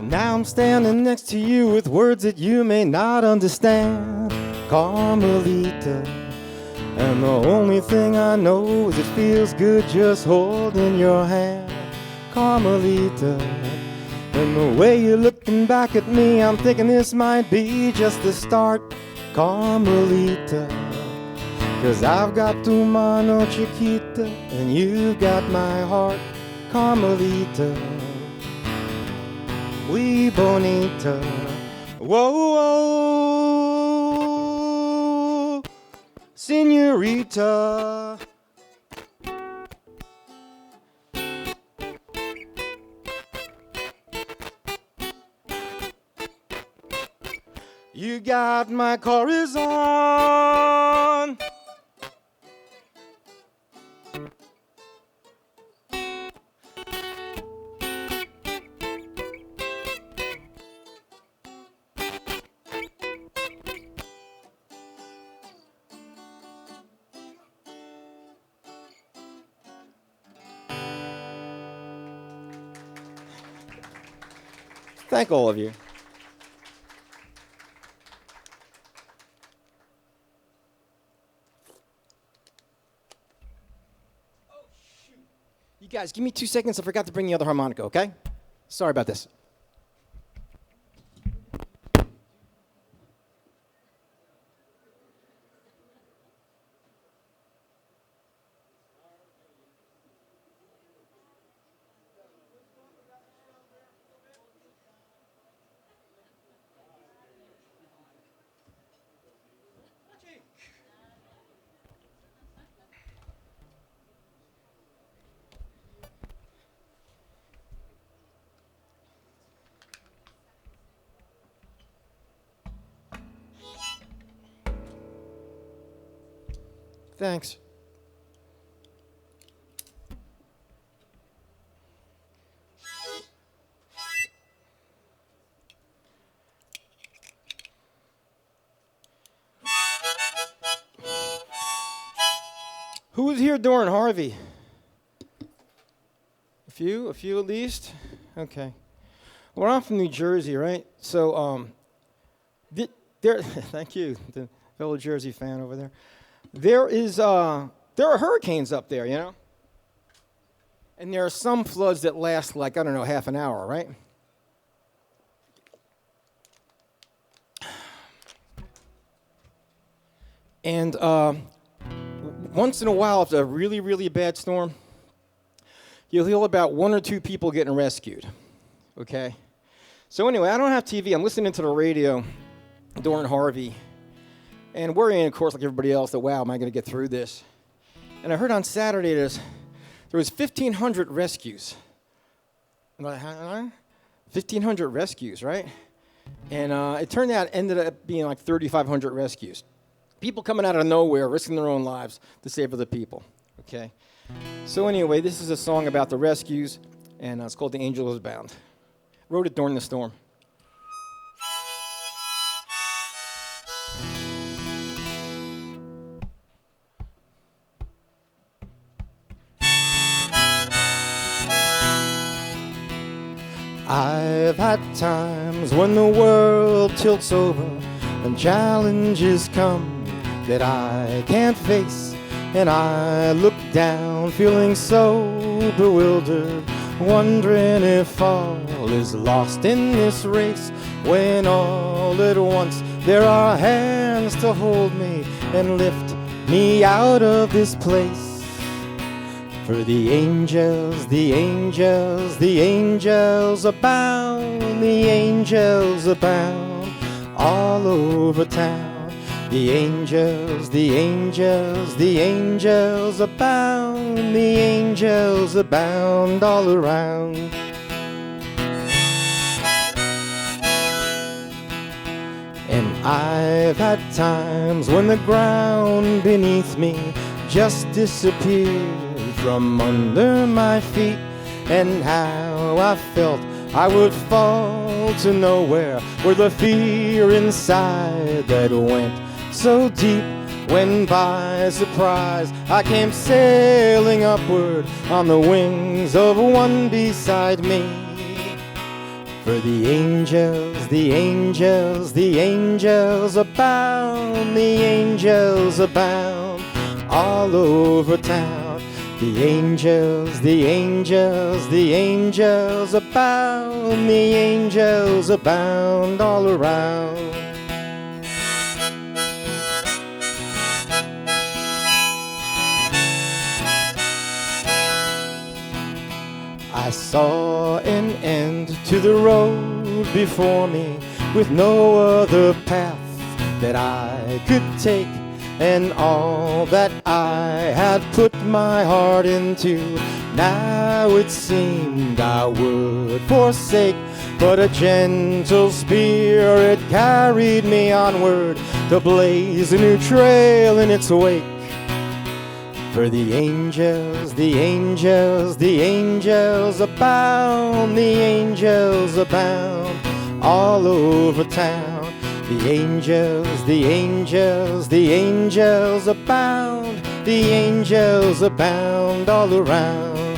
Now I'm standing next to you with words that you may not understand, Carmelita. And the only thing I know is it feels good just holding your hand, Carmelita. And the way you're looking back at me, I'm thinking this might be just the start, Carmelita. 'Cause I've got tu mano chiquita and you've got my heart, Carmelita. We bonita. Whoa, whoa, señorita. You got my corazon. Thank all of you. You guys, give me 2 seconds. I forgot to bring the other harmonica, okay? Sorry about this. Thanks. Who was here during Harvey? A few at least? Okay. Well, I'm from New Jersey, right? So, there, thank you, the fellow Jersey fan over there. There are hurricanes up there, you know? And there are some floods that last like, I don't know, half an hour, right? And once in a while, after a really, really bad storm, you'll hear about 1 or 2 people getting rescued, okay? So anyway, I don't have TV. I'm listening to the radio during Harvey. And worrying, of course, like everybody else, that, wow, am I going to get through this? And I heard on Saturday there was 1,500 rescues. And I'm like, huh? 1,500 rescues, right? And it turned out, ended up being like 3,500 rescues. People coming out of nowhere, risking their own lives to save other people, okay? So anyway, this is a song about the rescues, and it's called The Angel Is Bound. Wrote it during the storm. I've had times when the world tilts over and challenges come that I can't face, and I look down feeling so bewildered, wondering if all is lost in this race, when all at once there are hands to hold me and lift me out of this place. For the angels, the angels, the angels abound, the angels abound all over town. The angels, the angels, the angels abound, the angels abound all around. And I've had times when the ground beneath me just disappeared from under my feet, and how I felt I would fall to nowhere, where the fear inside that went so deep, when by surprise I came sailing upward on the wings of one beside me. For the angels, the angels, the angels abound, the angels abound all over town. The angels, the angels, the angels abound, the angels abound all around. I saw an end to the road before me, with no other path that I could take, and all that I had put my heart into, now it seemed I would forsake. But a gentle spirit carried me onward to blaze a new trail in its wake. For the angels, the angels, the angels abound, the angels abound all over town. The angels, the angels, the angels abound, the angels abound all around.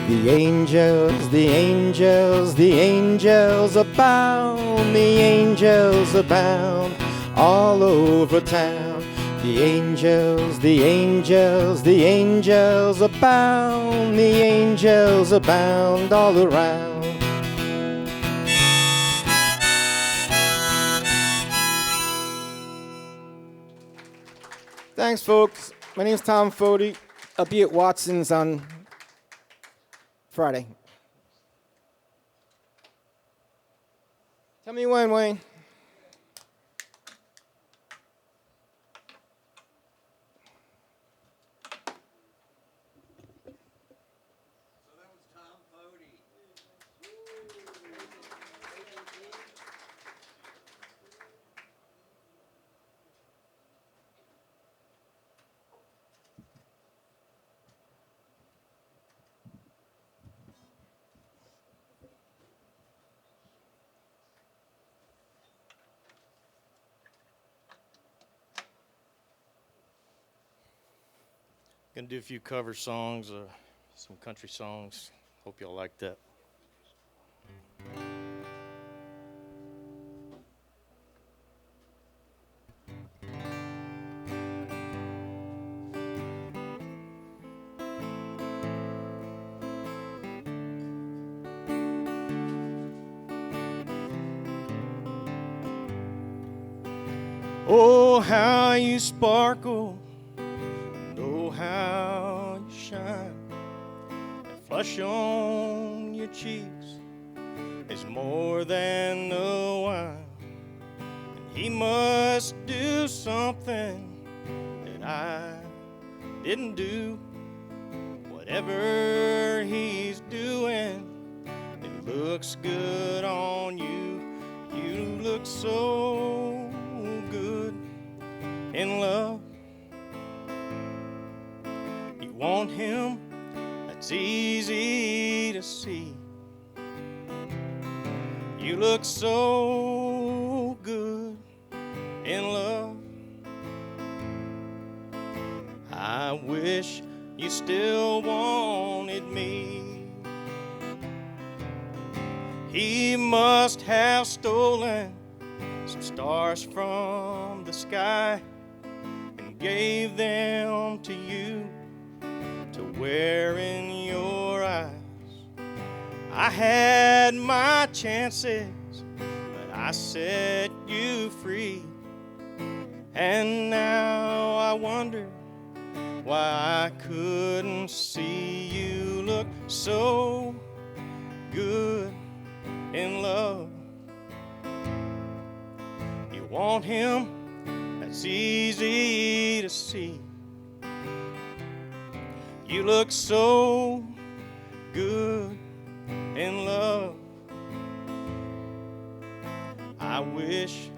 The angels, the angels, the angels abound, the angels abound all over town. The angels, the angels, the angels abound, the angels abound all around. Thanks, folks. My name's Tom Fody. I'll be at Watson's on Friday. Tell me when, Wayne. Gonna do a few cover songs, some country songs. Hope y'all like that. Oh, how you sparkle, oh, how you shine. That flush on your cheeks is more than the wine. And he must do something that I didn't do. Whatever he's doing, it looks good on you. You look so good in love. You want him, that's easy to see. You look so good in love. I wish you still wanted me. He must have stolen some stars from the sky and gave them to you to wear in your eyes. I had my chances, but I set you free. And now I wonder why I couldn't see you look so good in love. You want him, that's easy to see. You look so good in love. I wish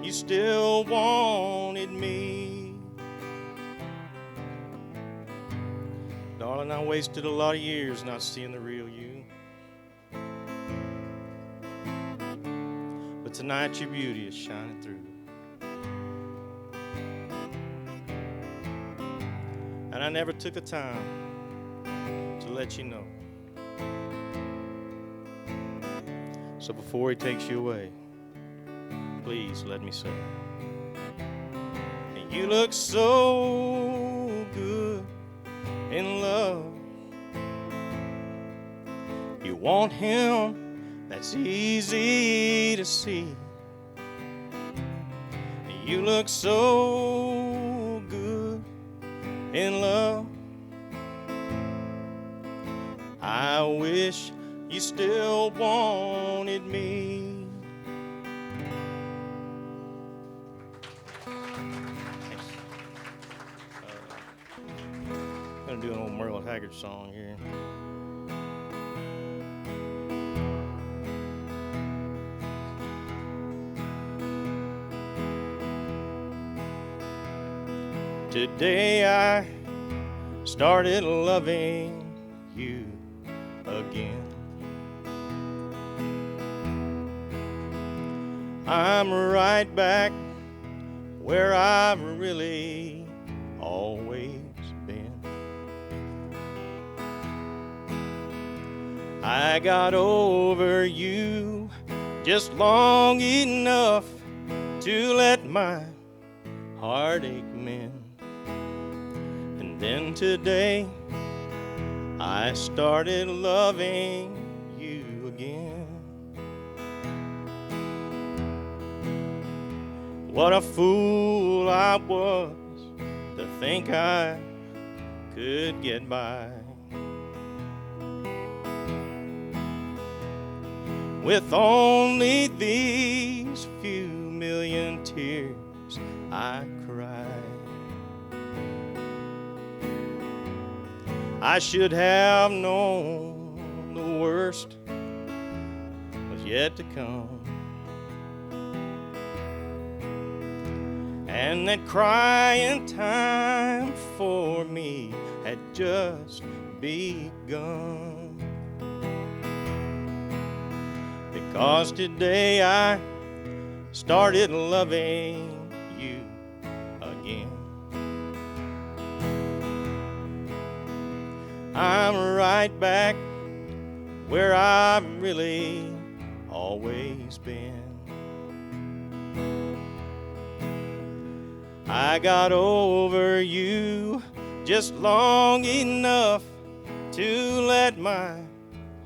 you still wanted me. Darling, I wasted a lot of years not seeing the real you. But tonight your beauty is shining through. And I never took the time to let you know. So before he takes you away, please let me say, you look so good in love. You want him, that's easy to see. You look so good in love. I wish you still wanted me. I'm gonna do an old Merle Haggard song here. Today I started loving you again. I'm right back where I've really always been. I got over you just long enough to let my heartache mend. And then today I started loving you again. What a fool I was to think I could get by with only these few million tears I cried. I should have known the worst was yet to come, and that crying time for me had just begun. Because today I started loving you again. I'm right back where I've really always been. I got over you just long enough to let my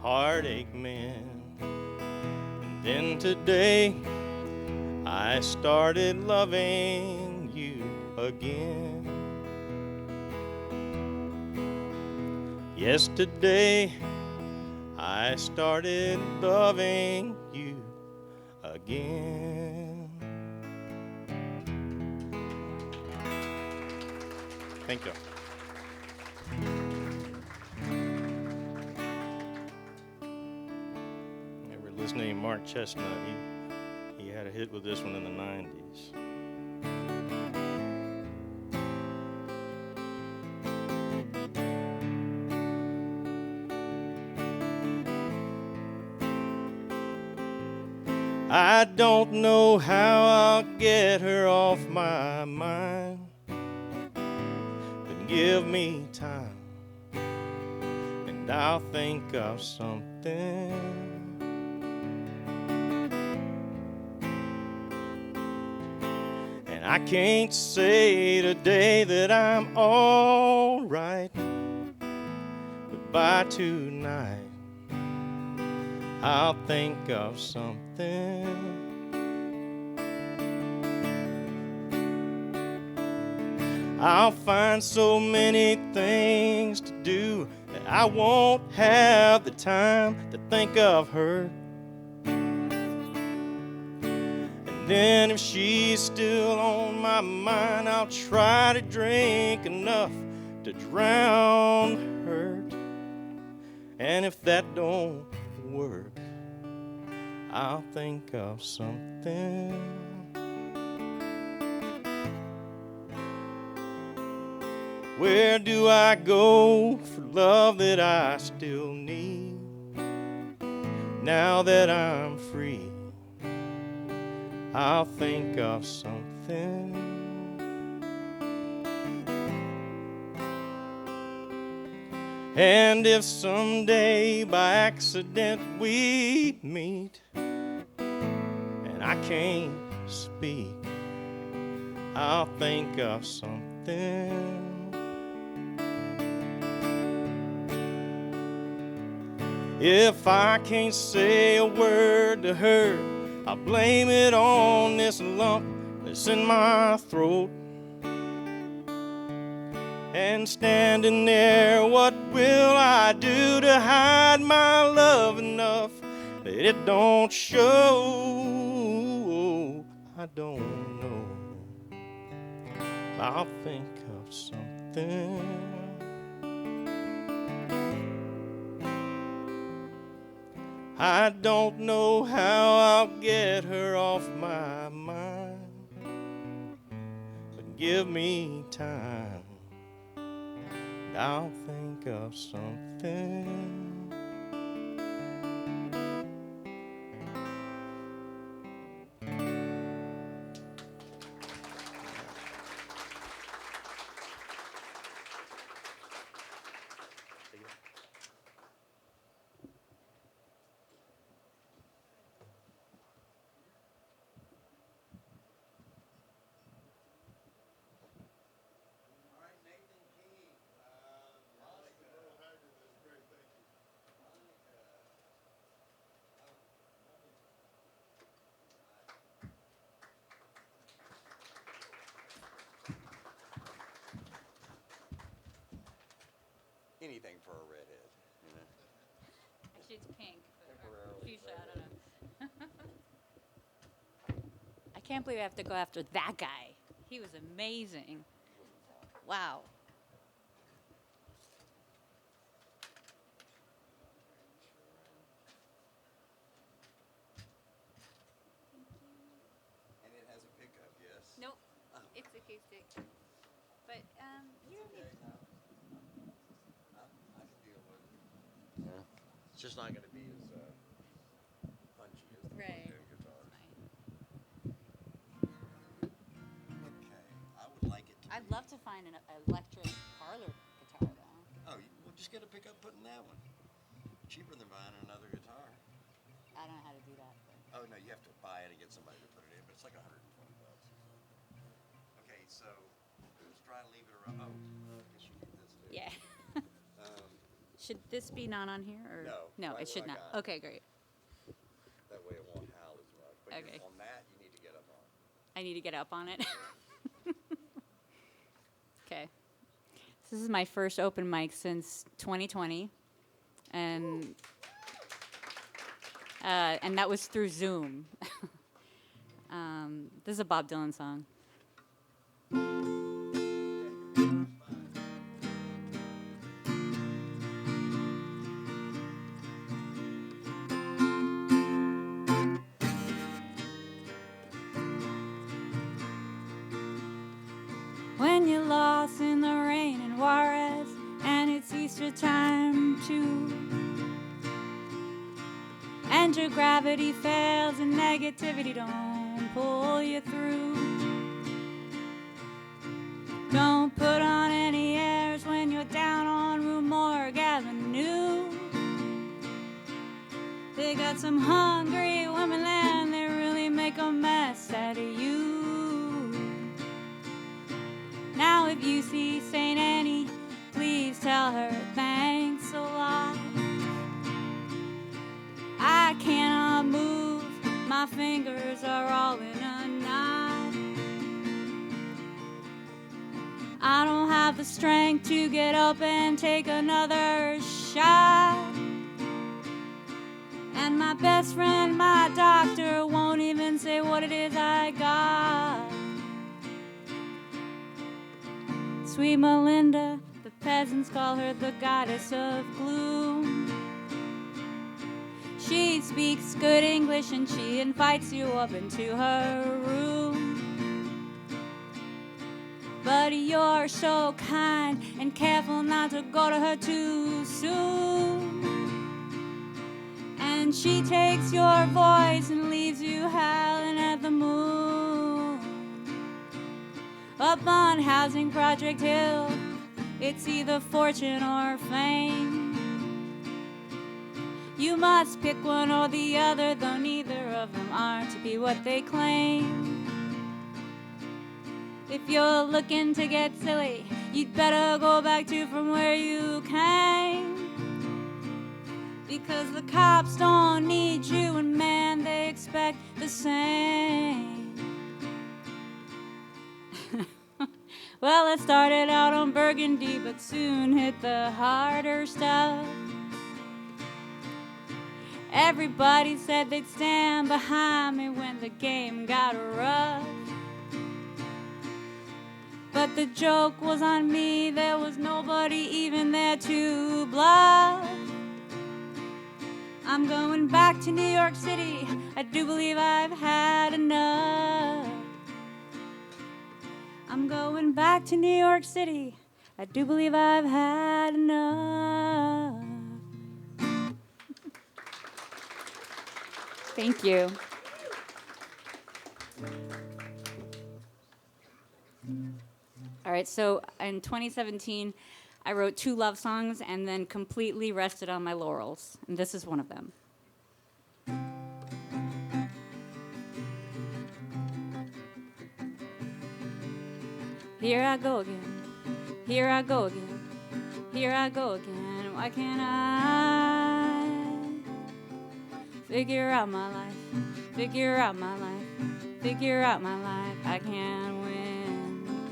heartache mend. And then today I started loving you again. Yesterday I started loving you again. Thank you. Remember this name Mark Chestnut? He had a hit with this one in the 90s. I don't know how I'll get her off my mind, but give me time and I'll think of something. And I can't say today that I'm all right, but by tonight I'll think of something. I'll find so many things to do that I won't have the time to think of her. And then if she's still on my mind, I'll try to drink enough to drown the hurt. And if that don't work, I'll think of something. Where do I go for love that I still need? Now that I'm free, I'll think of something. And if someday by accident we meet, I can't speak, I'll think of something. If I can't say a word to her, I blame it on this lump that's in my throat. And standing there, what will I do to hide my love enough that it don't show? I don't know. I'll think of something. I don't know how I'll get her off my mind, but give me time, and I'll think of something. Anything for a redhead, you know. Actually, it's pink. Fuchsia, I don't know. I can't believe I have to go after that guy. He was amazing. Wow. And it has a pickup, yes. Nope. It's acoustic. But you don't need. I can deal with it. Yeah. It's just not going to be as punchy as the Right. guitar. Fine. Okay. I would like it to I'd be. love to find an electric parlor guitar, though. Oh, we'll just get a pickup put in that one. Cheaper than buying another guitar. I don't know how to do that. But. Oh, no, you have to buy it and get somebody to put it in, but it's like $120. Okay, so let's try to leave it around. Oh, I guess you need this too. Yeah. Um, Should this be not on here? Or? No, No, right it should what I not. got. Okay, great. that way it won't howl as much. But Okay. on that, you need to get up on. I need to get up on it. Okay. This is my first open mic since 2020, and that was through Zoom. This is a Bob Dylan song. When you're lost in the rain in Juarez, and it's Easter time too, and your gravity fails and negativity don't pull you through. Don't put on any airs when you're down on Rue Morgue Avenue. They got some hungry women there, and they really make a mess out of you. Now if you see St. Annie, please tell her thanks a lot. I cannot move, my fingers are all in a knot. I don't have the strength to get up and take another shot. And my best friend, my doctor, won't even say what it is I got. Sweet Melinda, the peasants call her the goddess of gloom. She speaks good English and she invites you up into her room. But you're so kind and careful not to go to her too soon. And she takes your voice and leaves you howling at the moon. Up on Housing Project Hill, it's either fortune or fame. You must pick one or the other, though neither of them are to be what they claim. If you're looking to get silly, you'd better go back to from where you came. Because the cops don't need you, and man, they expect the same. Well, I started out on Burgundy, but soon hit the harder stuff. Everybody said they'd stand behind me when the game got rough. But the joke was on me, there was nobody even there to bluff. I'm going back to New York City, I do believe I've had enough. I'm going back to New York City, I do believe I've had enough. Thank you. All right, so in 2017, I wrote 2 love songs and then completely rested on my laurels, and this is one of them. Here I go again, here I go again, here I go again. Why can't I figure out my life, figure out my life, figure out my life? I can't win.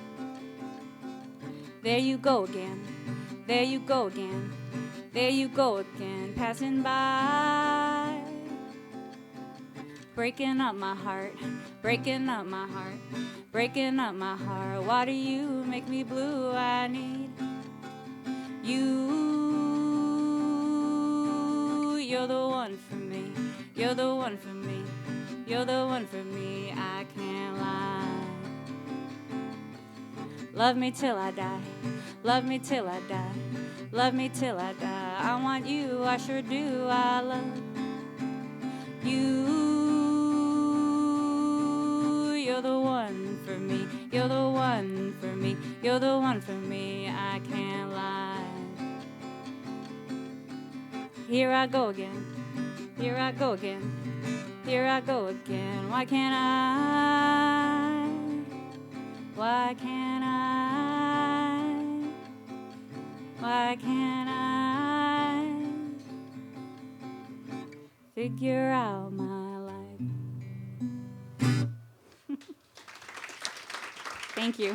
There you go again, there you go again, there you go again, passing by. Breaking up my heart, breaking up my heart, breaking up my heart. Why do you make me blue? I need you. You're the one for me, you're the one for me, you're the one for me. I can't lie. Love me till I die, love me till I die, love me till I die. I want you, I sure do. I love you. You're the one for me, you're the one for me, you're the one for me. I can't lie. Here I go again, here I go again, here I go again. Why can't I? Why can't I? Why can't I figure out my life? Thank you.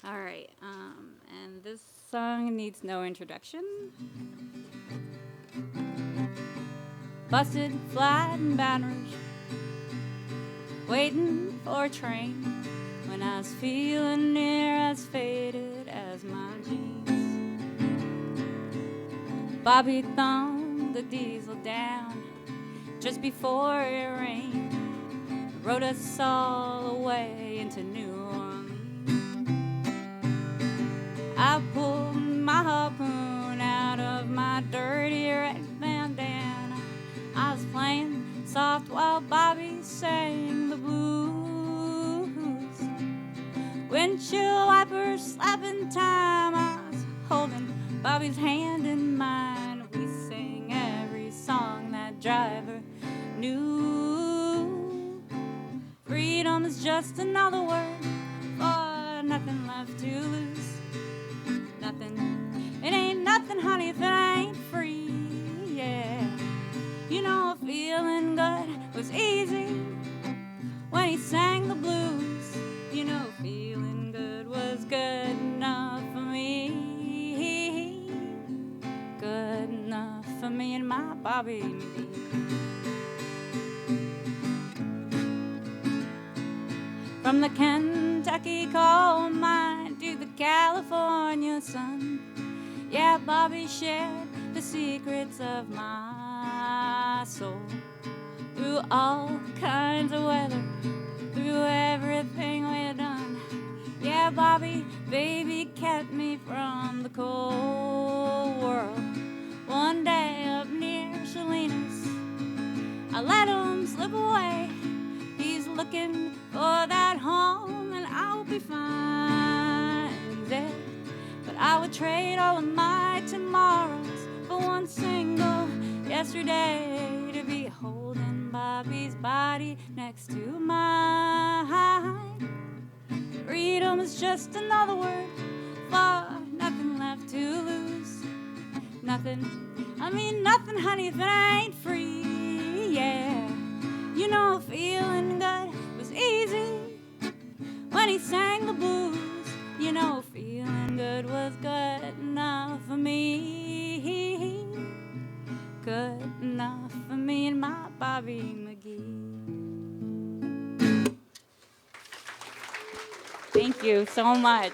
All right, and this song needs no introduction. Busted flat in Baton Rouge, waiting for a train, when I was feeling near as faded as my jeans. Bobby thumbed the diesel down just before it rained, rode us all away into New Orleans. I pulled my harpoon out of my dirty red bandana. I was playing soft while Bobby sang the blues. Windshield wipers slapping time. I was holding Bobby's hand in mine. We sang every song that driver knew. Freedom is just another word for nothing left to lose. Nothing, it ain't nothing, honey, if it ain't free, yeah. You know, feeling good was easy when he sang the blues. You know, feeling good was good enough for me. Good enough for me and my Bobby McGee. From the Kentucky coal mine to the California sun, yeah, Bobby shared the secrets of my soul. Through all kinds of weather, through everything we've done, yeah, Bobby, baby, kept me from the cold world. One day up near Salinas, I let him slip away. He's looking for that home, and I'll be fine there. But I would trade all of my tomorrows for one single yesterday to be holding Bobby's body next to mine. Freedom is just another word for nothing left to lose. Nothing, I mean nothing, honey, if it ain't free, yeah. You know, feeling good was easy when he sang the blues. You know, feeling good was good enough for me. Good enough for me and my Bobby McGee. Thank you so much.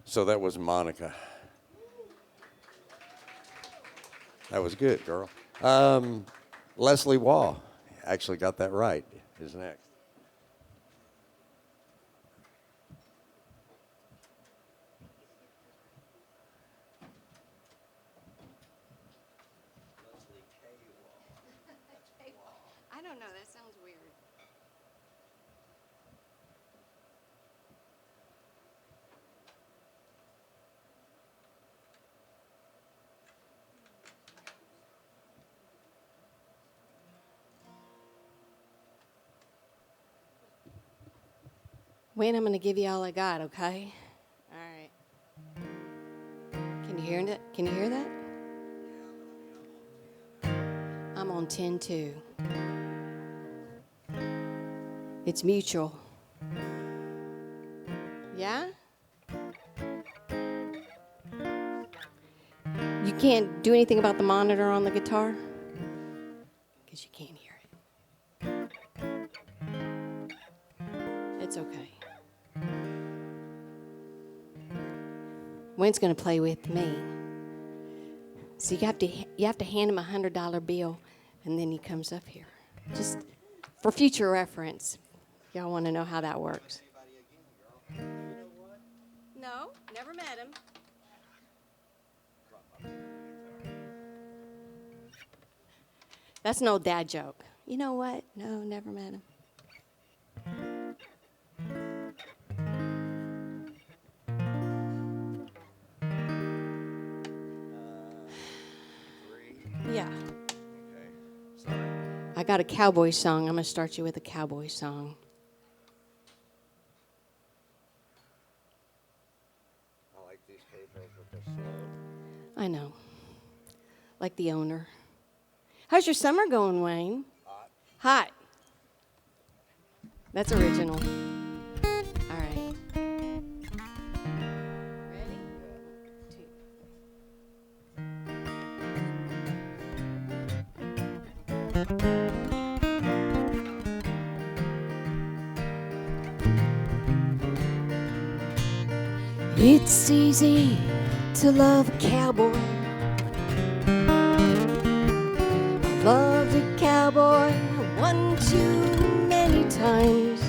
So that was Monica. That was good, girl. Leslie Waugh actually got that right, is next. I don't know, that sounds weird. Wayne, I'm going to give you all I got, okay? All right. Can you hear it? Can you hear that? I'm on 10-2. It's mutual. Yeah? You can't do anything about the monitor on the guitar? Because you can't hear it. It's okay. Wayne's going to play with me. So you have to hand him a $100 bill, and then he comes up here. Just for future reference. Y'all want to know how that works? No, never met him. That's an old dad joke. You know what? No, never met him. Yeah. Okay. Sorry. I got a cowboy song. I'm going to start you with a cowboy song. I like these capos, but they're slow. I know. Like the owner. How's your summer going, Wayne? Hot. Hot. That's original. All right. Ready? 2. It's easy to love a cowboy. I loved a cowboy one too many times.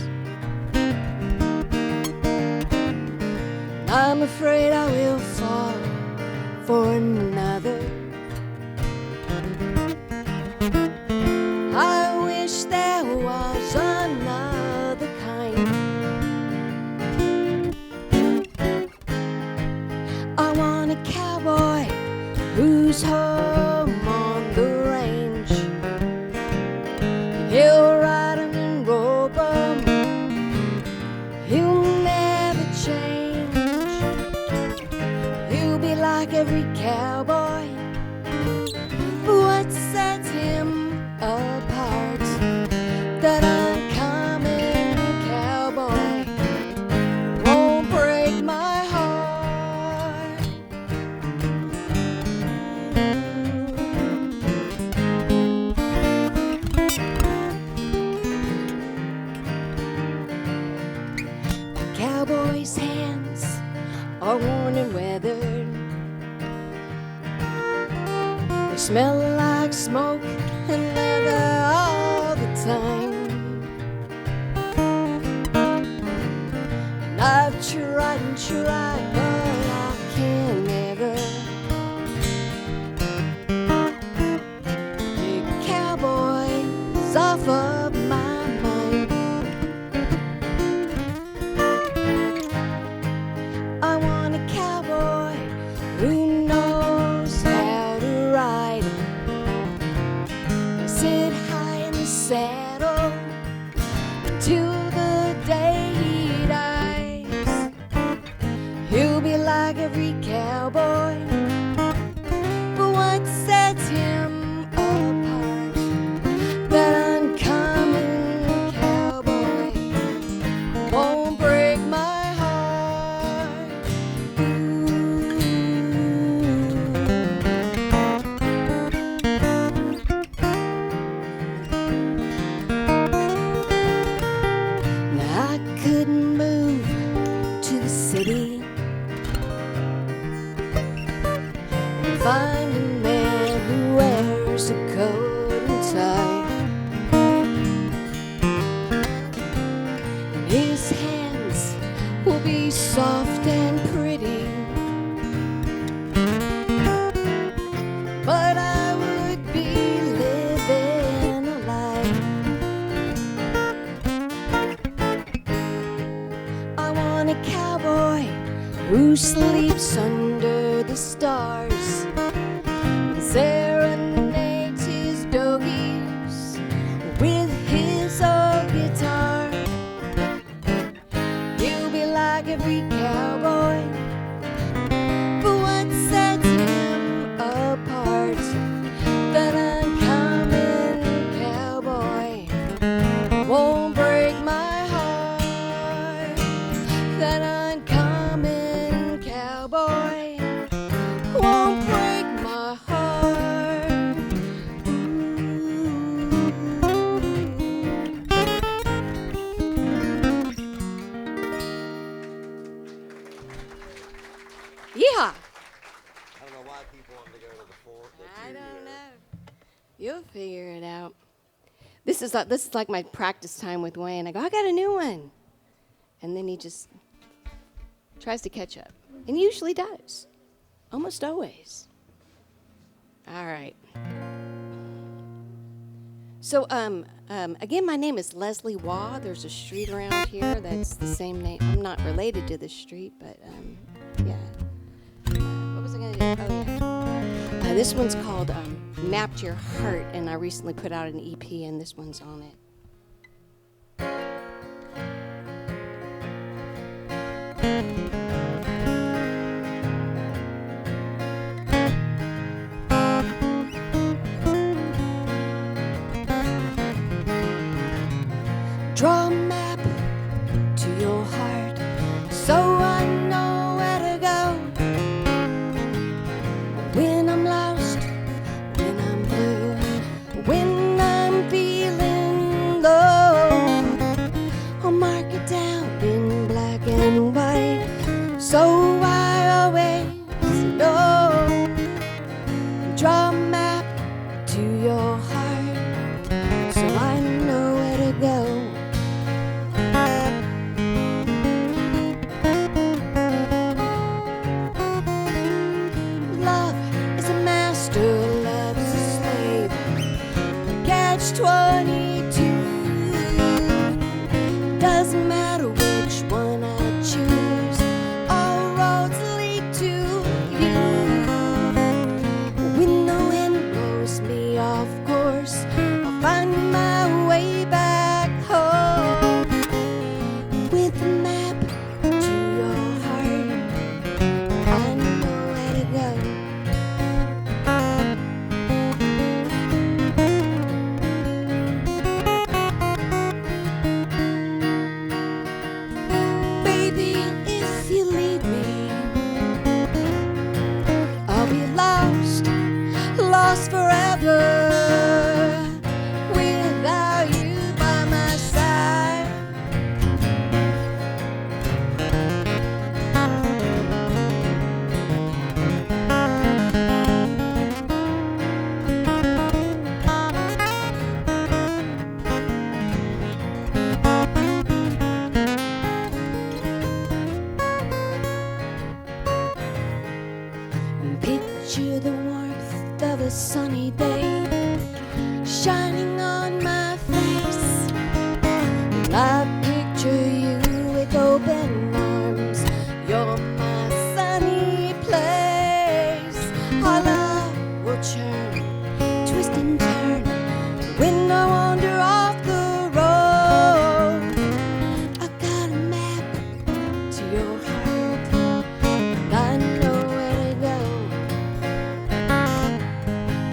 I'm afraid I will fall for another. I wish there was another kind. I want a cowboy who's home on the range. He'll ride 'em and rope 'em. He'll never change. He'll be like every cowboy. What sets him apart? That uncommon cowboy won't break my heart. A cowboy's hands are worn and weathered. smell like smoke and leather all the time. And I've tried and tried, but I can never get cowboys off of my mind. I want a cowboy who knows how to ride, sit high in the saddle till the day he dies. He'll be like every cowboy, but what sets him apart, that uncommon cowboy, won't break my heart. Now I couldn't move to the city and find a man who wears a coat and tie, and his hands will be soft and pretty, but I would be living a lie. I want a cowboy who sleeps under the stars and serenades his doggies with his old guitar. He'll be like every cowboy, but what sets him apart, that uncommon cowboy, won't break my heart. That uncommon cowboy won't break my heart. Yeah. I don't know why people want to go to the fort. I don't know. You'll figure it out. This is like my practice time with Wayne. I go, I got a new one, and then he just tries to catch up, and he usually does, almost always. All right. So again, my name is Leslie Waugh. There's a street around here that's the same name. I'm not related to this street, but yeah. What was I gonna do? Oh yeah. This one's called Mapped Your Heart, and I recently put out an EP, and this one's on it. Draw a map to your heart so I know where to go. When I'm lost, when I'm blue, when I'm feeling low, I'll mark it down in black and white so I always know. Draw a map to your heart so I know where to go. Love is a master, love's a slave. Catch-22. Doesn't matter which one I choose, I'll roll sunny day shining on my face. And I picture you with open arms. You're my sunny place. Our love will churn, twist and turn when I wander off the road. I got a map to your heart, and I know where to go.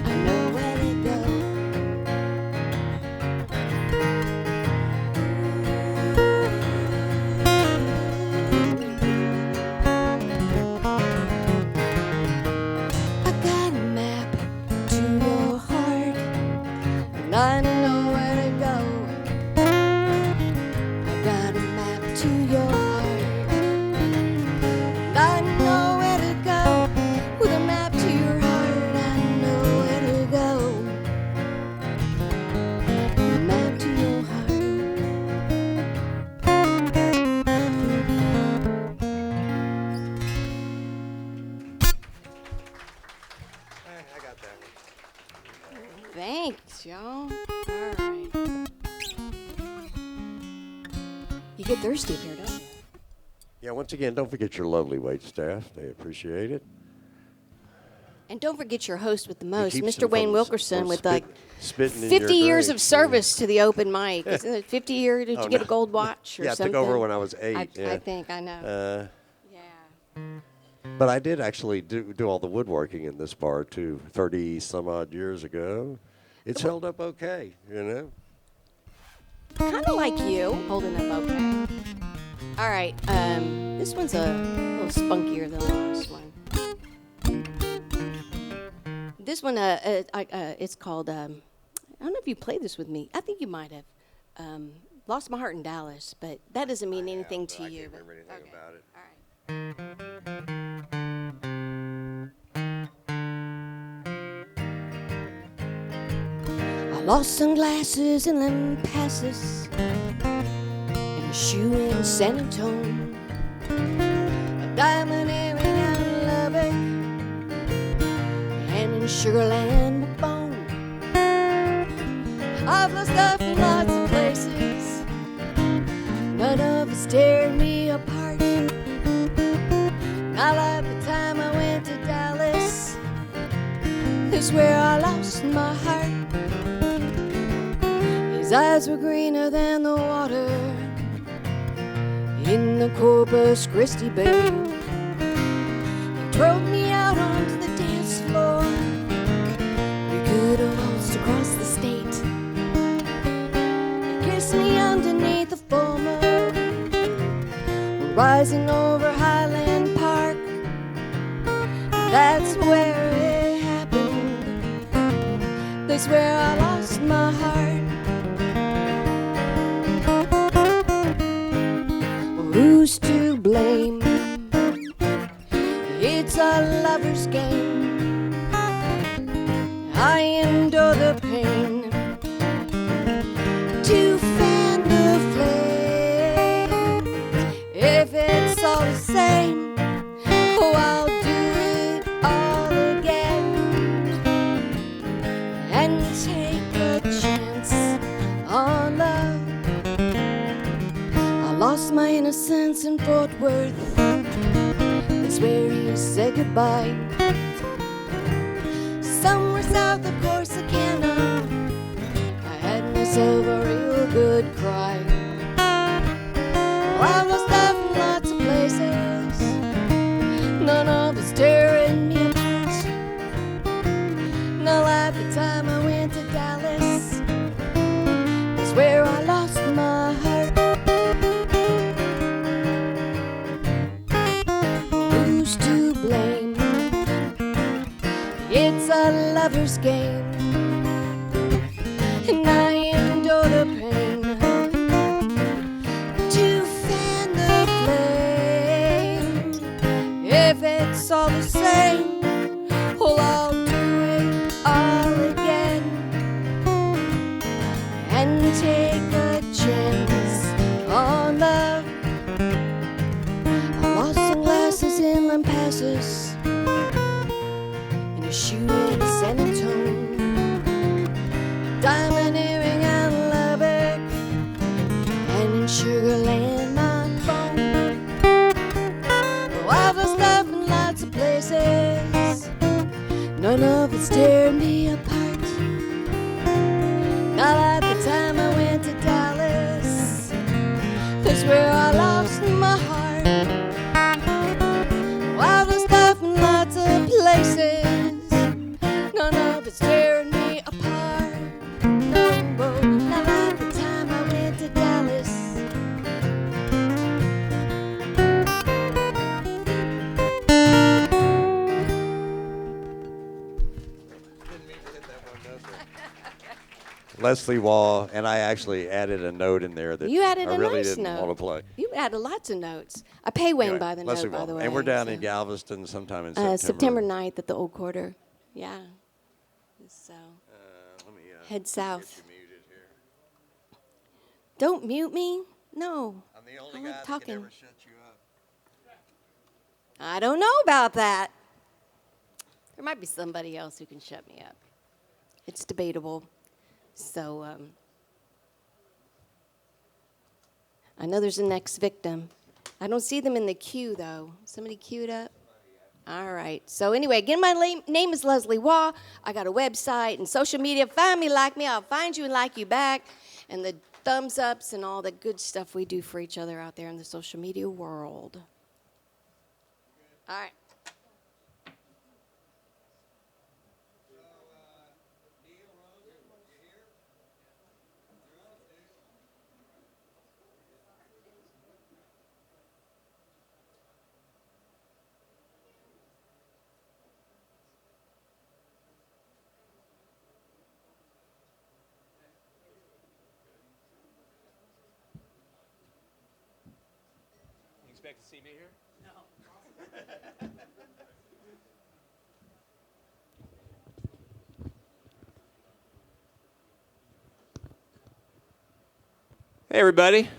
I know where to go. I got a map to your heart, and I know where to go. I got a map to your heart, and I know where to go. With a map to your heart, I know where to go. A map to your heart. Thanks, y'all. All right. You get thirsty up here, don't you? Yeah, once again, don't forget your lovely wait staff. They appreciate it. And don't forget your host with the most, keeps Mr. them Wayne from Wilkerson, with like spitting in 50 your years drink. of service to the open mic. Isn't it 50 years? Did Oh, you get no. a gold watch or Yeah, I something? took over when I was 8. I yeah. think I know. Yeah. But I did actually do all the woodworking in this bar, too, 30 some odd years ago. It's held up okay, you know? Kind of like you, holding up okay. All right, this one's a little spunkier than the last one. This one, it's called, I don't know if you played this with me. I think you might have. Lost My Heart in Dallas, but that doesn't mean anything to you. I can't remember anything about it. All right. I lost sunglasses in them passes, and a shoe in San Antonio, a diamond earring out of Lubbock, and in Sugarland, my phone. I've lost stuff in lots of places, none of it's tearing me apart. Not like the time I went to Dallas, is where I lost my heart. His eyes were greener than the water in the Corpus Christi Bay. He drove me out onto the dance floor. We could have waltzed across the state. He kissed me underneath the full moon, rising over Highland Park. That's where it happened. That's where I lost my heart. Who's to blame? It's a lover's game. I endure the pain to fan the flame. If it's all the same, oh, I'll do it all again and take a chance on love. I lost my innocence in Fort Worth. That's where he said goodbye. Somewhere south of Corsicana, I had myself a real good cry. Oh, I've lost stuff in lots of places, none of it's tearing me apart. Not like the time I went to Dallas, that's where I lost my heart. Who's to blame? It's a lover's game, and I endure the pain to fan the flame. If it's all the same, well, I'll do it all again and take a chance on love. I lost sunglasses in Lampasas and a shoe in San Antonio, None of it's tearing me apart. Not at the time I went to Dallas. That's where I lost my heart. Wild stuff in lots of places. None of it's tearing me apart. No, not at the time I went to Dallas. Leslie Wall, and I actually added a note in there that You added I a really nice didn't note. want to play. You added lots of notes. I pay Wayne Anyway, by the Leslie note, by Wall. the way. And we're down so. in Galveston sometime in September. September 9th at the Old Quarter. Yeah. So Let me, head get south. you muted here. Don't mute me. No. I'm the only I guy like that talking. can ever shut you up. I don't know about that. There might be somebody else who can shut me up. It's debatable. So I know there's a next victim. I don't see them in the queue, though. Somebody queued up? All right. So anyway, again, my name is Leslie Waugh. I got a website and social media. Find me, like me. I'll find you and like you back. And the thumbs ups and all the good stuff we do for each other out there in the social media world. All right. Expect to see me here? Hey, everybody.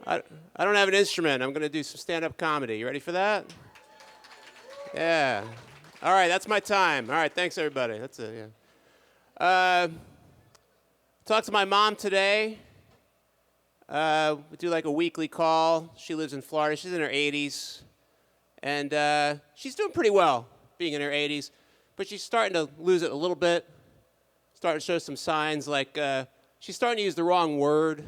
I don't have an instrument. I'm going to do some stand-up comedy. You ready for that? Yeah. All right, that's my time. All right, thanks, everybody. That's it, yeah. Talked to my mom today. We do like a weekly call. She lives in Florida. She's in her 80s. And she's doing pretty well being in her 80s. But she's starting to lose it a little bit. Starting to show some signs like she's starting to use the wrong word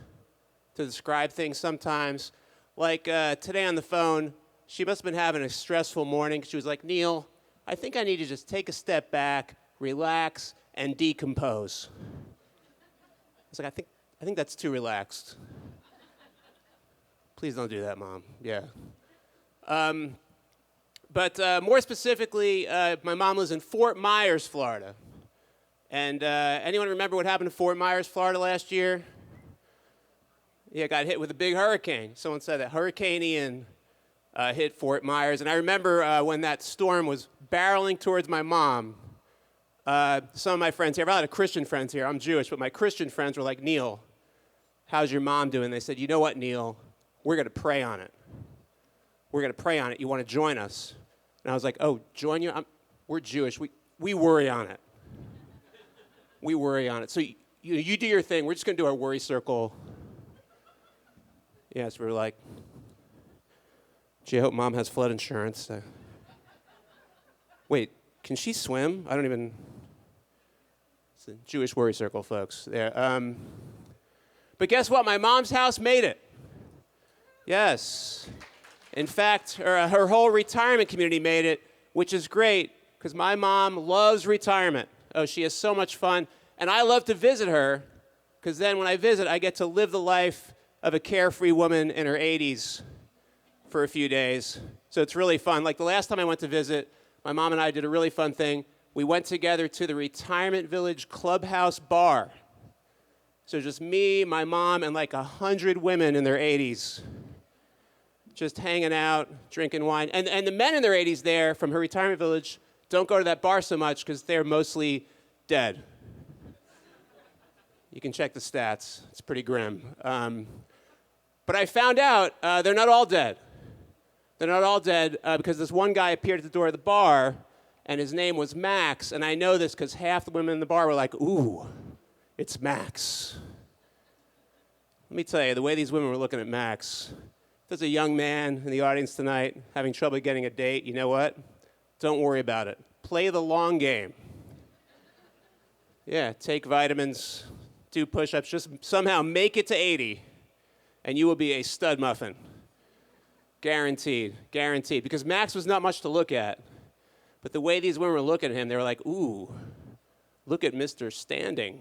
to describe things sometimes. Like today on the phone, she must have been having a stressful morning. She was like, Neil, I think I need to just take a step back, relax, and decompose. I was like, I think that's too relaxed. Please don't do that, Mom. Yeah. But more specifically, my mom lives in Fort Myers, Florida. And anyone remember what happened to Fort Myers, Florida last year? Yeah, got hit with a big hurricane. Someone said that Hurricane Ian hit Fort Myers. And I remember when that storm was barreling towards my mom, some of my friends here, I have a lot of Christian friends here. I'm Jewish, but my Christian friends were like, Neil, how's your mom doing? They said, you know what, Neil? We're going to pray on it. We're going to pray on it. You want to join us? And I was like, oh, join you? We're Jewish. We worry on it. We worry on it. So you do your thing. We're just going to do our worry circle. Yes, we were like, gee, I hope Mom has flood insurance. Wait, can she swim? I don't even... It's a Jewish worry circle, folks. There. But guess what? My mom's house made it. Yes. In fact, her whole retirement community made it, which is great because my mom loves retirement. Oh, she has so much fun. And I love to visit her because then when I visit, I get to live the life of a carefree woman in her 80s for a few days. So it's really fun. Like the last time I went to visit, my mom and I did a really fun thing. We went together to the Retirement Village Clubhouse Bar. So just me, my mom, and like 100 women in their 80s. Just hanging out, drinking wine. And the men in their 80s there from her retirement village don't go to that bar so much because they're mostly dead. You can check the stats. It's pretty grim. But I found out they're not all dead. They're not all dead because this one guy appeared at the door of the bar, and his name was Max. And I know this because half the women in the bar were like, ooh, it's Max. Let me tell you, the way these women were looking at Max... If there's a young man in the audience tonight having trouble getting a date, you know what? Don't worry about it. play the long game. Yeah, take vitamins, do push-ups, just somehow make it to 80, and you will be a stud muffin. Guaranteed, guaranteed. Because Max was not much to look at, but the way these women were looking at him, they were like, ooh, look at Mr. Standing.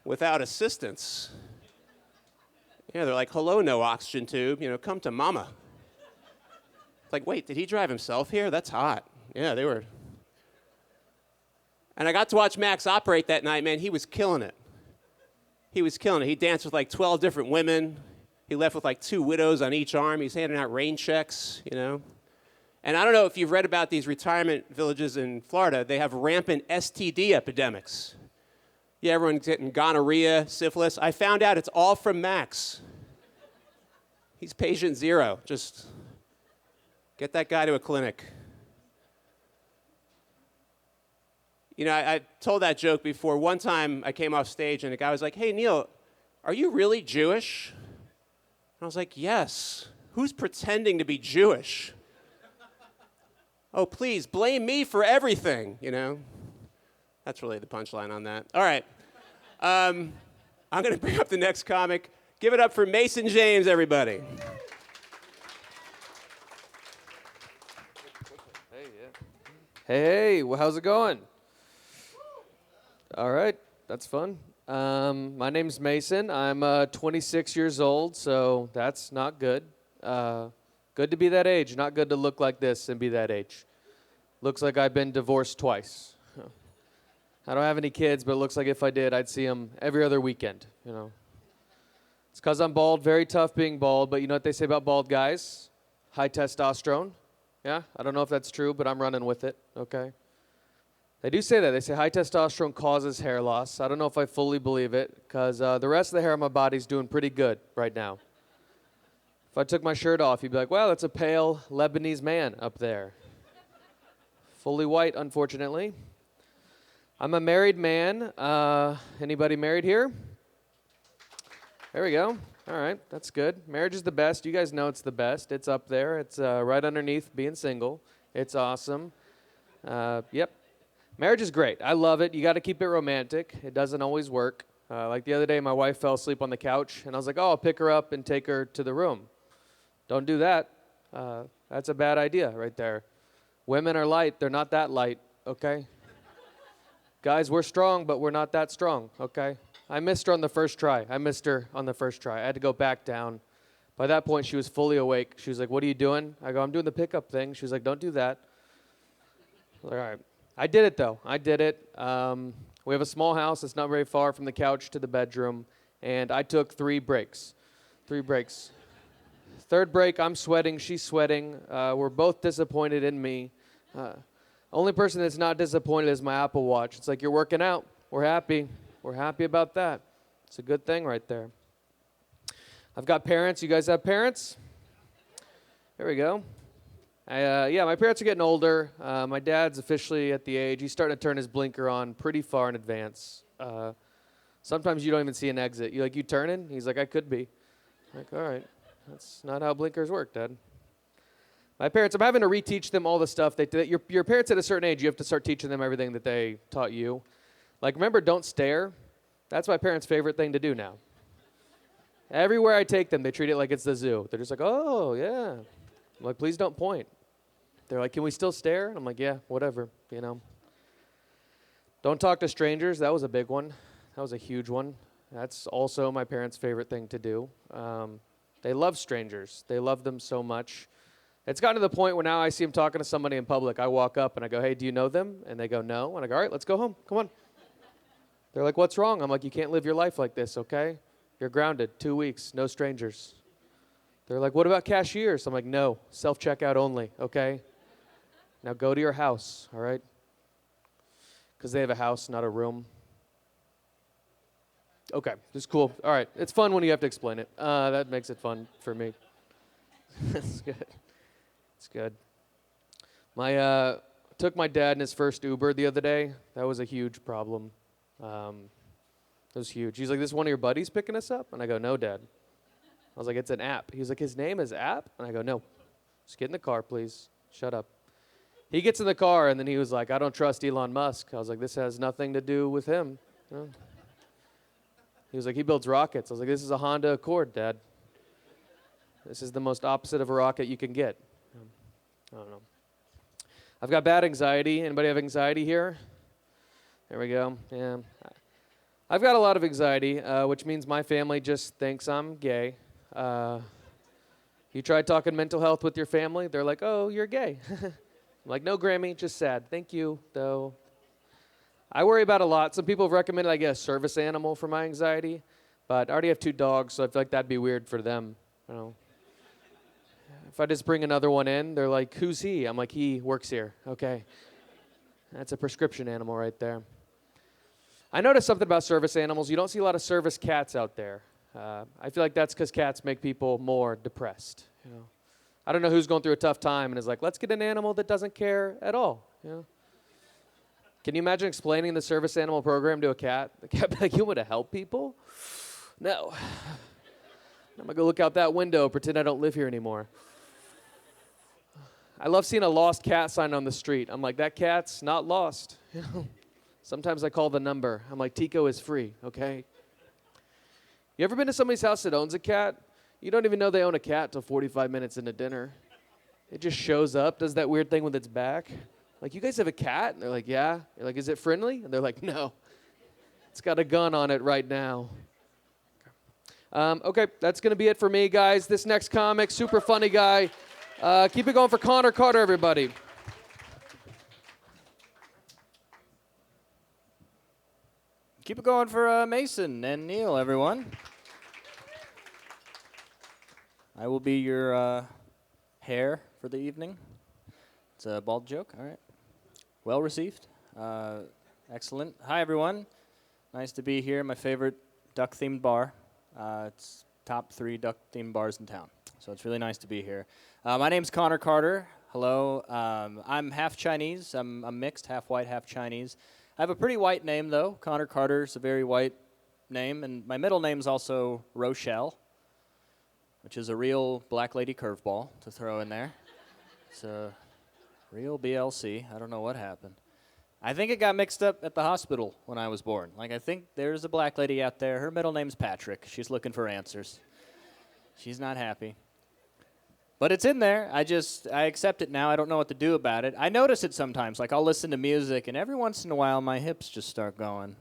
Without assistance. Yeah, they're like, hello, no oxygen tube, come to mama. Like, wait, did he drive himself here? That's hot. Yeah, they were. And I got to watch Max operate that night, man. He was killing it. He was killing it. He danced with like 12 different women. He left with like 2 widows on each arm. He's handing out rain checks, And I don't know if you've read about these retirement villages in Florida. They have rampant STD epidemics. Yeah, everyone's getting gonorrhea, syphilis. I found out it's all from Max. He's patient 0. Just get that guy to a clinic. I told that joke before. One time I came off stage and a guy was like, hey, Neil, are you really Jewish? And I was like, yes. Who's pretending to be Jewish? Oh, please, blame me for everything, That's really the punchline on that. All right. I'm going to bring up the next comic. Give it up for Mason James, everybody. Hey, well, how's it going? All right, that's fun. My name's Mason. I'm 26 years old, so that's not good. Good to be that age, not good to look like this and be that age. Looks like I've been divorced twice. I don't have any kids, but it looks like if I did, I'd see them every other weekend, It's because I'm bald, very tough being bald, but you know what they say about bald guys? High testosterone. Yeah, I don't know if that's true, but I'm running with it, okay? They do say that. They say high testosterone causes hair loss. I don't know if I fully believe it, because the rest of the hair on my body's doing pretty good right now. If I took my shirt off, you'd be like, wow, that's a pale Lebanese man up there. Fully white, unfortunately. I'm a married man. Anybody married here? There we go. All right, that's good. Marriage is the best. You guys know it's the best. It's up there. It's right underneath being single. It's awesome. Yep. Marriage is great. I love it. You got to keep it romantic. It doesn't always work. Like the other day, my wife fell asleep on the couch, and I was like, oh, I'll pick her up and take her to the room. Don't do that. That's a bad idea right there. Women are light. They're not that light, okay? Guys, we're strong, but we're not that strong, okay? I missed her on the first try. I had to go back down. By that point, she was fully awake. She was like, what are you doing? I go, I'm doing the pickup thing. She was like, don't do that. I was like, all right. I did it, though. I did it. We have a small house. It's not very far from the couch to the bedroom. And I took 3 breaks. 3 breaks. Third break, I'm sweating. She's sweating. We're both disappointed in me. Only person that's not disappointed is my Apple Watch. It's like, you're working out. We're happy. We're happy about that. It's a good thing right there. I've got parents. You guys have parents? There we go. Yeah, my parents are getting older. My dad's officially at the age. He's starting to turn his blinker on pretty far in advance. Sometimes you don't even see an exit. You like, you turning? He's like, I could be. I'm like, all right. That's not how blinkers work, Dad. My parents, I'm having to reteach them all the stuff. Your parents at a certain age, you have to start teaching them everything that they taught you. Like, remember, don't stare? That's my parents' favorite thing to do now. Everywhere I take them, they treat it like it's the zoo. They're just like, oh, yeah. I'm like, please don't point. They're like, can we still stare? I'm like, yeah, whatever, Don't talk to strangers. That was a big one. That was a huge one. That's also my parents' favorite thing to do. They love strangers. They love them so much. It's gotten to the point where now I see them talking to somebody in public. I walk up and I go, hey, do you know them? And they go, no. And I go, all right, let's go home. Come on. They're like, what's wrong? I'm like, you can't live your life like this, okay? You're grounded. 2 weeks. No strangers. They're like, what about cashiers? I'm like, no. Self-checkout only, okay? Now go to your house, all right? Because they have a house, not a room. Okay, this is cool. All right, it's fun when you have to explain it. That makes it fun for me. It's good. It's good. Took my dad in his first Uber the other day. That was a huge problem. It was huge. He's like, this is one of your buddies picking us up? And I go, no, Dad. I was like, it's an app. He was like, his name is App? And I go, no. Just get in the car, please. Shut up. He gets in the car, and then he was like, I don't trust Elon Musk. I was like, this has nothing to do with him. No. He was like, he builds rockets. I was like, this is a Honda Accord, Dad. This is the most opposite of a rocket you can get. I don't know. I've got bad anxiety. Anybody have anxiety here? There we go. Yeah. I've got a lot of anxiety, which means my family just thinks I'm gay. You try talking mental health with your family, they're like, oh, you're gay. I'm like, no, Grammy, just sad. Thank you, though. I worry about a lot. Some people have recommended I get a service animal for my anxiety, but I already have 2 dogs, so I feel like that'd be weird for them. You know. If I just bring another one in, they're like, who's he? I'm like, he works here. Okay. That's a prescription animal right there. I noticed something about service animals. You don't see a lot of service cats out there. I feel like that's because cats make people more depressed. You know, I don't know who's going through a tough time and is like, let's get an animal that doesn't care at all. You know? Can you imagine explaining the service animal program to a cat? The cat be like, you want to help people? No. I'm going to go look out that window, pretend I don't live here anymore. I love seeing a lost cat sign on the street. I'm like, that cat's not lost. You know? Sometimes I call the number. I'm like, Tico is free, okay? You ever been to somebody's house that owns a cat? You don't even know they own a cat till 45 minutes into dinner. It just shows up, does that weird thing with its back. Like, you guys have a cat? And they're like, yeah. You're like, is it friendly? And they're like, no. It's got a gun on it right now. Okay, that's going to be it for me, guys. This next comic, super funny guy. Keep it going for Connor Carter, everybody. Keep it going for Mason and Neil, everyone. I will be your hair for the evening. It's a bald joke, all right. Well received. Excellent. Hi, everyone. Nice to be here. My favorite duck-themed bar. It's top 3 duck-themed bars in town. So it's really nice to be here. My name's Connor Carter. Hello. I'm half Chinese. I'm mixed, half white, half Chinese. I have a pretty white name, though. Connor Carter's a very white name. And my middle name's also Rochelle, which is a real black lady curveball to throw in there. It's a real BLC. I don't know what happened. I think it got mixed up at the hospital when I was born. Like, I think there's a black lady out there. Her middle name's Patrick. She's looking for answers. She's not happy. But it's in there. I accept it now. I don't know what to do about it. I notice it sometimes. Like, I'll listen to music, and every once in a while, my hips just start going.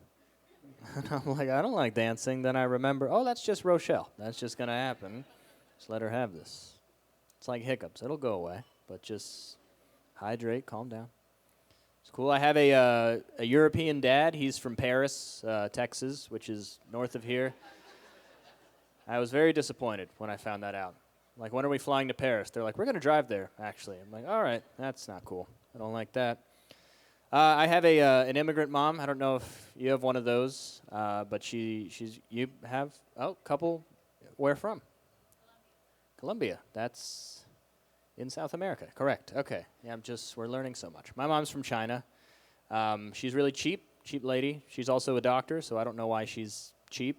And I'm like, I don't like dancing. Then I remember, oh, that's just Rochelle. That's just going to happen. Just let her have this. It's like hiccups. It'll go away. But just hydrate, calm down. It's cool. I have a European dad. He's from Paris, Texas, which is north of here. I was very disappointed when I found that out. Like, when are we flying to Paris? They're like, we're going to drive there, actually. I'm like, all right, that's not cool. I don't like that. I have an immigrant mom. I don't know if you have one of those, but you have, couple, where from? Colombia. That's in South America. Correct. Okay. Yeah, we're learning so much. My mom's from China. She's really cheap lady. She's also a doctor, so I don't know why she's cheap.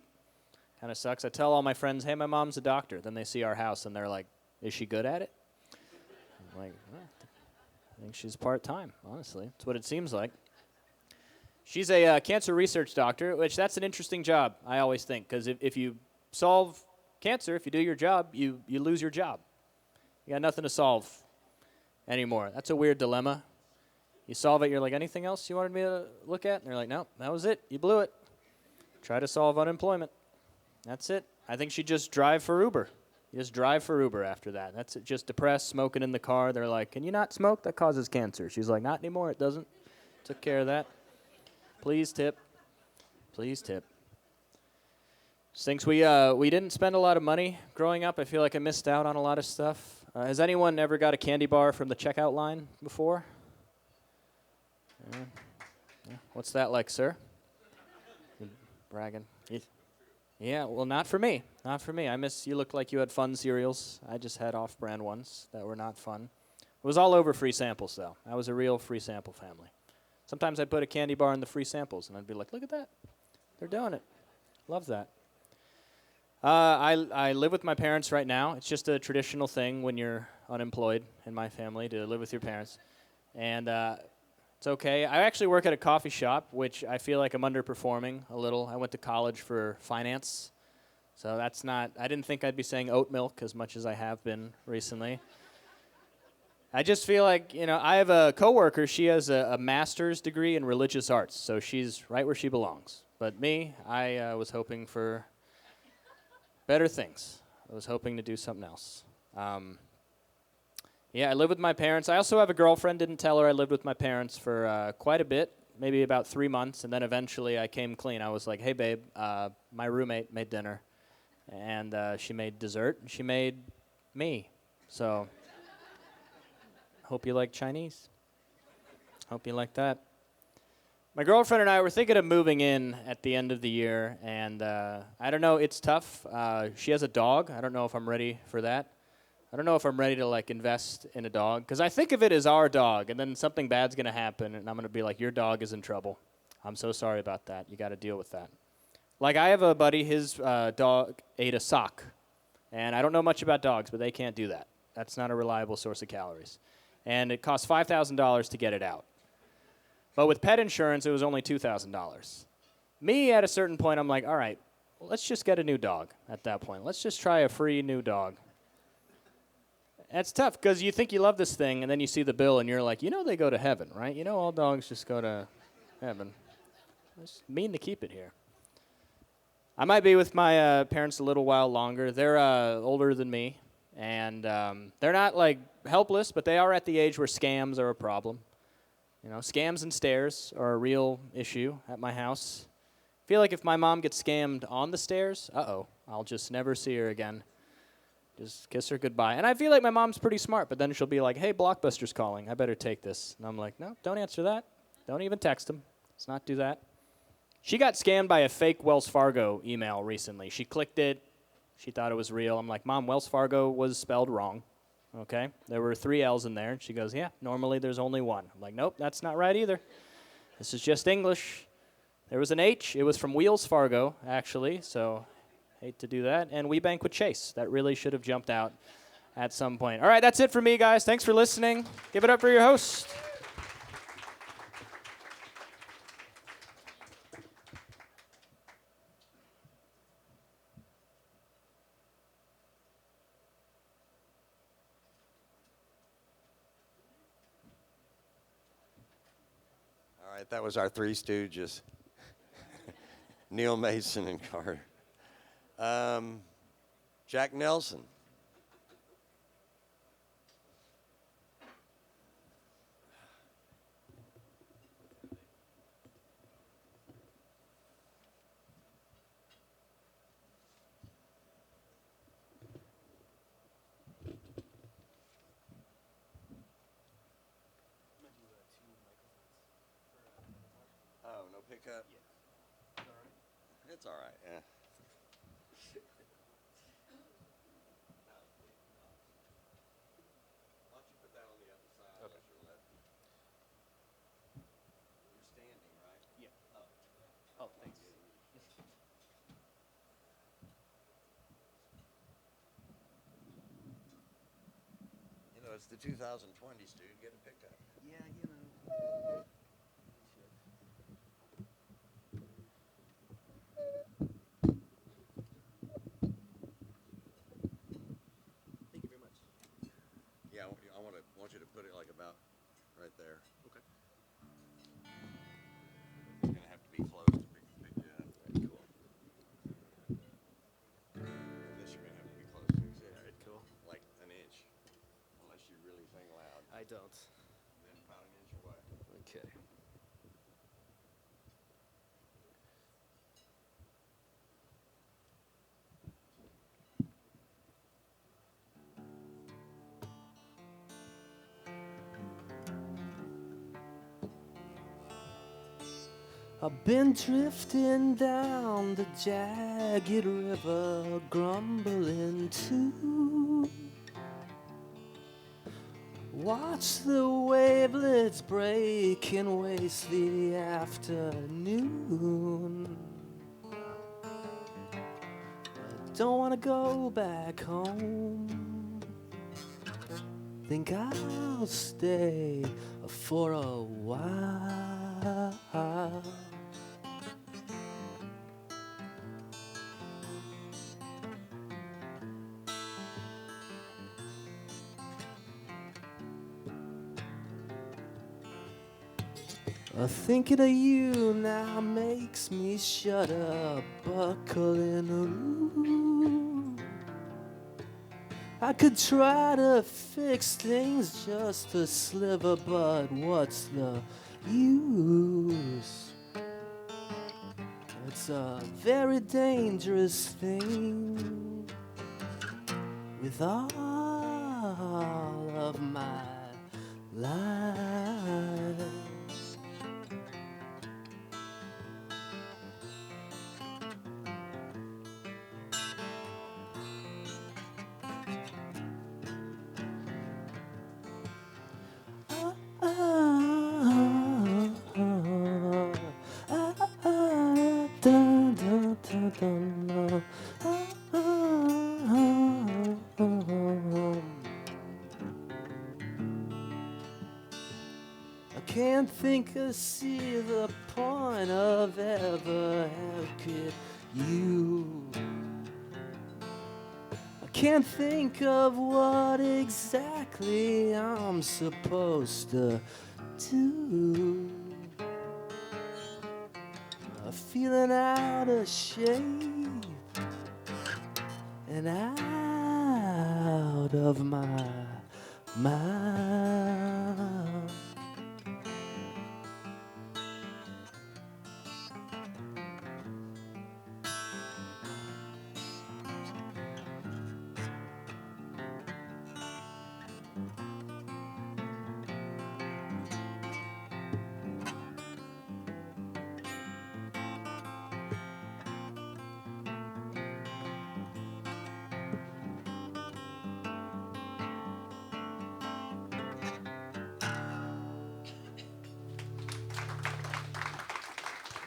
Kind of sucks. I tell all my friends, hey, my mom's a doctor. Then they see our house, and they're like, is she good at it? I'm like, I think she's part-time, honestly. That's what it seems like. She's a cancer research doctor, which that's an interesting job, I always think, because if you solve cancer, if you do your job, you lose your job. You got nothing to solve anymore. That's a weird dilemma. You solve it, you're like, anything else you wanted me to look at? And they're like, no, that was it. You blew it. Try to solve unemployment. That's it. I think she'd just drive for Uber. You just drive for Uber after that. That's it. Just depressed, smoking in the car. They're like, can you not smoke? That causes cancer. She's like, not anymore. It doesn't. Took care of that. Please tip. Please tip. Thinks we didn't spend a lot of money growing up. I feel like I missed out on a lot of stuff. Has anyone ever got a candy bar from the checkout line before? Yeah. What's that like, sir? Bragging. Yeah, well, not for me. Not for me. You looked like you had fun cereals. I just had off-brand ones that were not fun. It was all over free samples, though. I was a real free sample family. Sometimes I'd put a candy bar in the free samples, and I'd be like, look at that. They're doing it. Love that. I live with my parents right now. It's just a traditional thing when you're unemployed in my family to live with your parents. and it's okay. I actually work at a coffee shop, which I feel like I'm underperforming a little. I went to college for finance, so that's not, I didn't think I'd be saying oat milk as much as I have been recently. I just feel like, I have a coworker, she has a master's degree in religious arts, so she's right where she belongs. But me, I was hoping for better things. I was hoping to do something else. Yeah, I live with my parents. I also have a girlfriend. Didn't tell her I lived with my parents for quite a bit, maybe about 3 months, and then eventually I came clean. I was like, hey, babe, my roommate made dinner, and she made dessert, and she made me. So hope you like Chinese. Hope you like that. My girlfriend and I were thinking of moving in at the end of the year, and I don't know, it's tough. She has a dog. I don't know if I'm ready for that. I don't know if I'm ready to, invest in a dog, because I think of it as our dog, and then something bad's going to happen, and I'm going to be like, your dog is in trouble. I'm so sorry about that. You got to deal with that. I have a buddy, his dog ate a sock, and I don't know much about dogs, but they can't do that. That's not a reliable source of calories. And it cost $5,000 to get it out. But with pet insurance, it was only $2,000. Me, at a certain point, I'm like, all right, let's just get a new dog at that point. Let's just try a free new dog. That's tough, because you think you love this thing, and then you see the bill, and you're like, they go to heaven, right? All dogs just go to heaven. It's mean to keep it here. I might be with my parents a little while longer. They're older than me, and they're not, helpless, but they are at the age where scams are a problem. Scams and stairs are a real issue at my house. I feel like if my mom gets scammed on the stairs, I'll just never see her again. Just kiss her goodbye. And I feel like my mom's pretty smart, but then she'll be like, hey, Blockbuster's calling. I better take this. And I'm like, no, don't answer that. Don't even text him. Let's not do that. She got scammed by a fake Wells Fargo email recently. She clicked it. She thought it was real. I'm like, Mom, Wells Fargo was spelled wrong. Okay? There were 3 L's in there. And she goes, yeah, normally there's only 1. I'm like, nope, that's not right either. This is just English. There was an H. It was from Wheels Fargo, actually, so hate to do that. And We Bank with Chase. That really should have jumped out at some point. All right, that's it for me, guys. Thanks for listening. Give it up for your host. All right, that was our Three Stooges. Neil Mason and Carter. Jack Nelson. Oh, no pickup? Yeah. It's all right, yeah. It's the 2020s, dude. Get a pickup. Yeah, Thank you very much. Yeah, I want you to put it about right there. Okay. You're gonna have to be close to pick you up. Right, cool. This you're gonna have to be close to. All right, cool. Like an inch. Unless you really sing loud. I don't. Then about an inch away. Okay. I've been drifting down the jagged river, grumbling too. Watch the wavelets break and waste the afternoon. I don't want to go back home. Think I'll stay for a while. Thinking of you now makes me shudder, buckling. Ooh. I could try to fix things just a sliver, but what's the use? It's a very dangerous thing with all of my life. I can't think or see the point of ever having you. I can't think of what exactly I'm supposed to do. I'm feeling out of shape and out of my mind.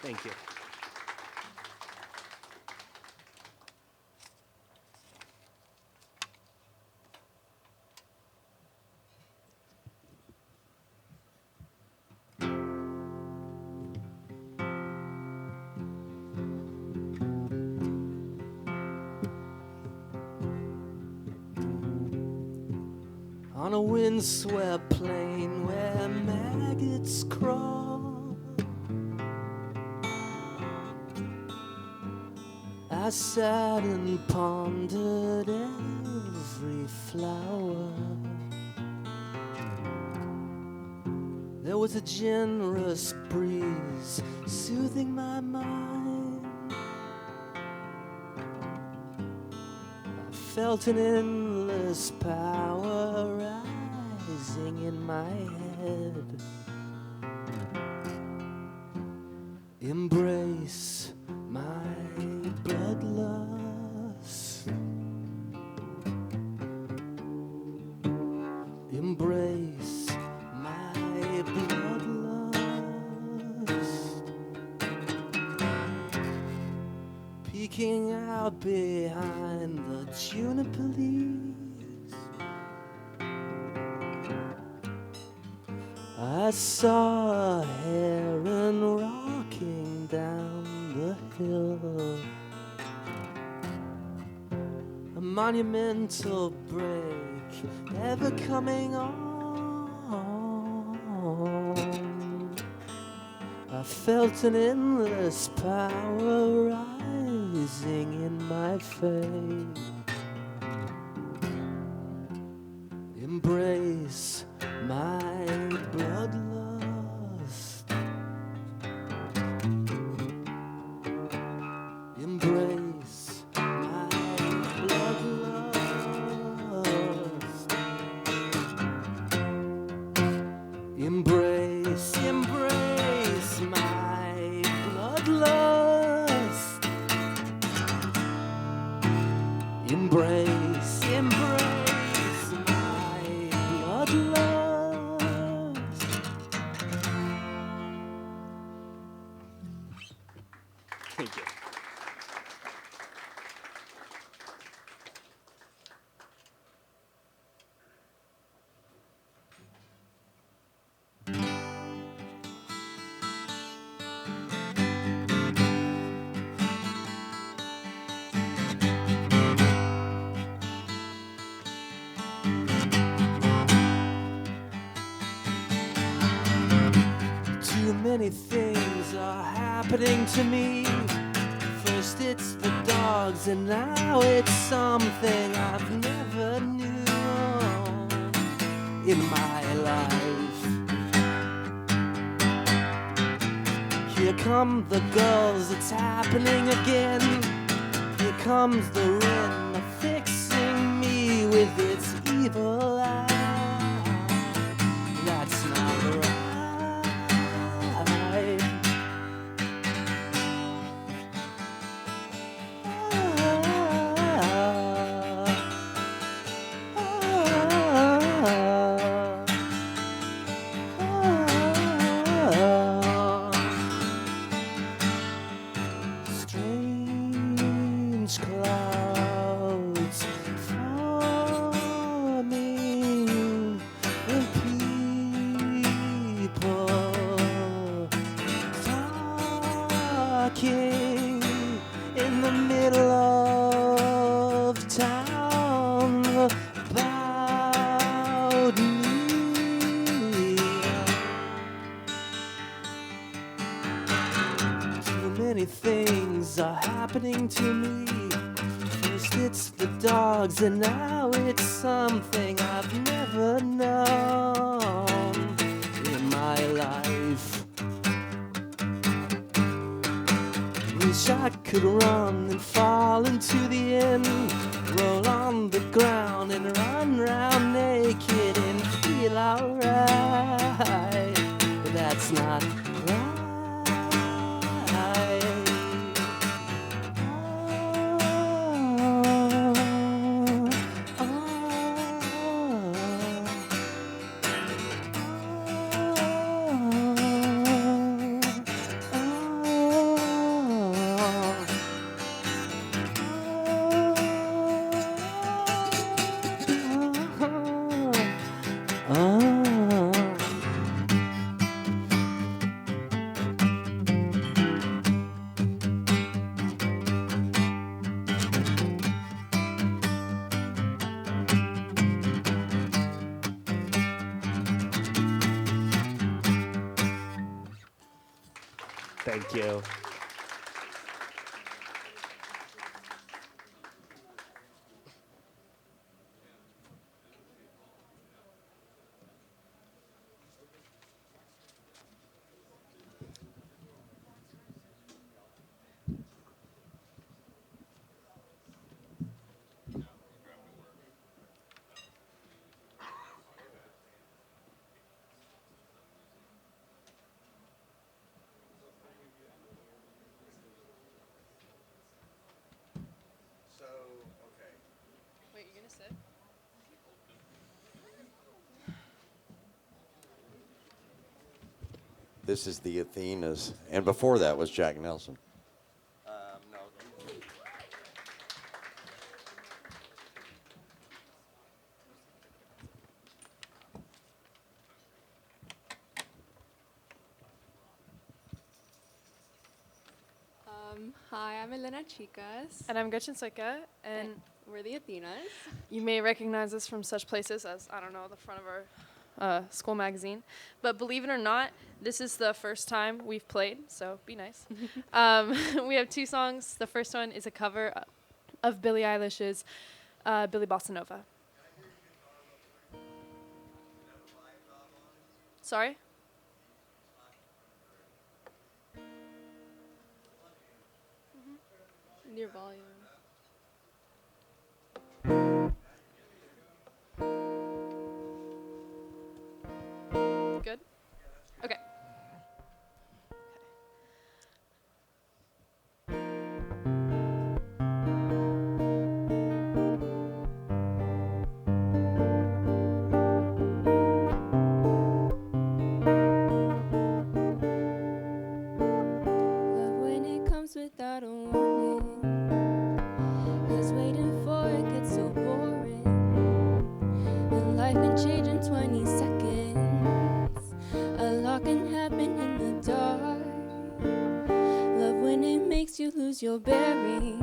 Thank you. On a windswept plain where maggots crawl, I sat and pondered every flower. There was a generous breeze soothing my mind. I felt an endless power rising in my head. Embrace my bloodlust. Embrace my bloodlust. Peeking out behind the juniper leaves, I saw a heron rocking down the hill. A monumental break ever coming on. I felt an endless power rising in my face. Embrace my bloodlust. Embrace my bloodlust. Embrace, embrace my bloodlust. Embrace, embrace my bloodlust. many things are happening to me. First it's the dogs, and now it's something I've never knew in my life. Here come the girls, it's happening again. Here comes the rain, fixing me with its evil eye. That's not right. Strange clouds forming and people talking in the middle of town about me. Too many things are happening to me. First it's the dogs, and now it's something I've never known in my life. Wish I could run and fall into the end, roll on the ground and run round naked and feel alright. But that's not right. Thank you. Wait, you're gonna sit? This is the Athenas, and before that was Jack Nelson. Hi, I'm Elena Chicas. And I'm Gretchen Soika, and we're the Athenas. You may recognize us from such places as, I don't know, the front of our school magazine. But believe it or not, this is the first time we've played, so be nice. We have two songs. The first one is a cover of Billie Eilish's Billy Bossa Nova. Sorry? Your volume. Good? Okay. Love when it comes without a warning, 'cause waiting for it gets so boring. And life can change in 20 seconds. A lot can happen in the dark. Love when it makes you lose your bearings.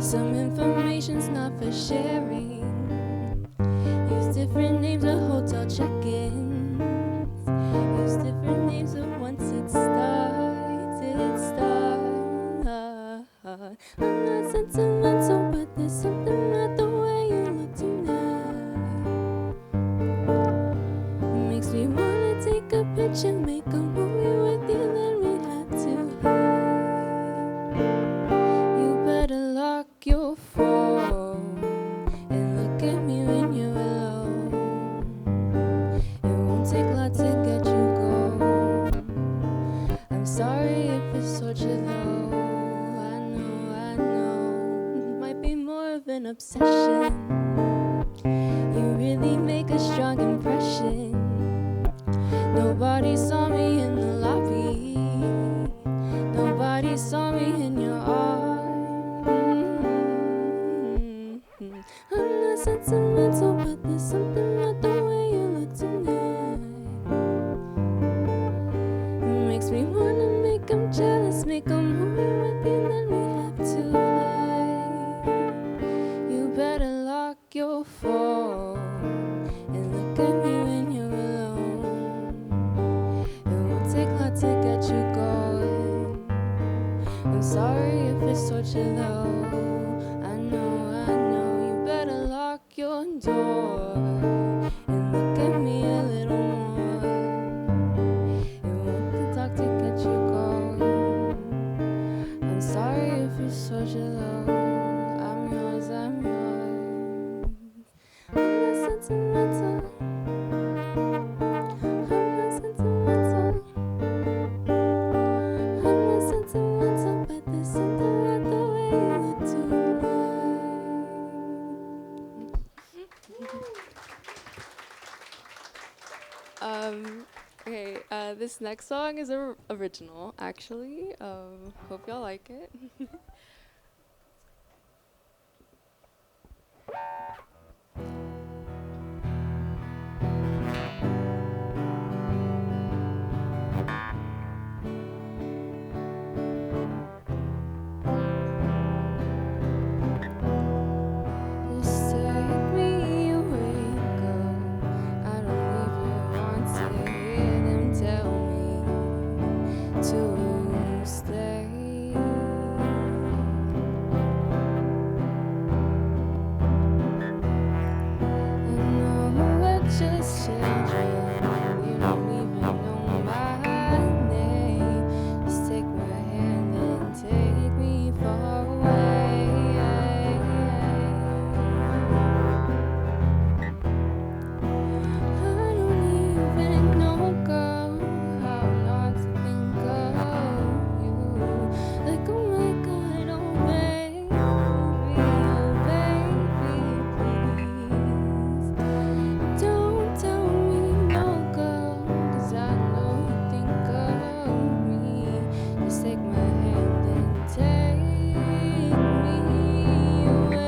Some information's not for sharing. Use different names of hotel check-ins. Use different names of one let you make a movie with you, then we have to hide. You better lock your phone and look at me when you're alone. It won't take a lot to get you going. I'm sorry if it's torture though. I know. It might be more of an obsession. You really make a strong impression. Nobody saw me in the lobby. Nobody saw me in your arms. I'm not sentimental, but there's something about the way you look tonight. It makes me wanna make them jealous, make them movie with you, then we have to lie. You better lock your phone and look at me when you're alone. It won't take a lot to get you going. I'm sorry if it's torture though. I know. You better lock your door and look at me a little more. It won't take talk to get you going. I'm sorry if it's torture though. I'm yours. I'm not sentimental. I'm not sentimental. I'm not sentimental, but there's something about the way you look Okay, this next song is original, actually. Hope y'all like it. Just take me away, girl. I don't even want to hear them tell me to stay. I know we're just children. You don't even know my name. Just take my hand and take me far away. I don't even know, girl, how not to think of you. Like, oh my God, oh baby, please. Don't tell me no, girl, 'cause I know you think of me. Just take my hand and take me away.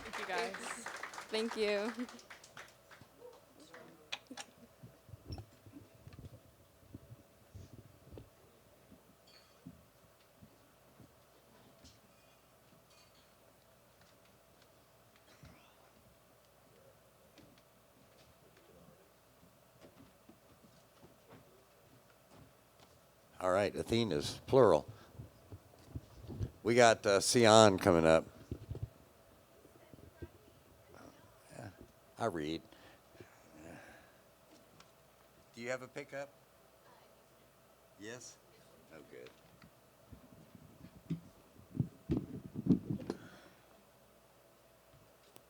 Thank you guys. Thank you. All right, Athena's plural. We got Sion coming up. Yeah, I read. Do you have a pickup? Yes? Oh, good.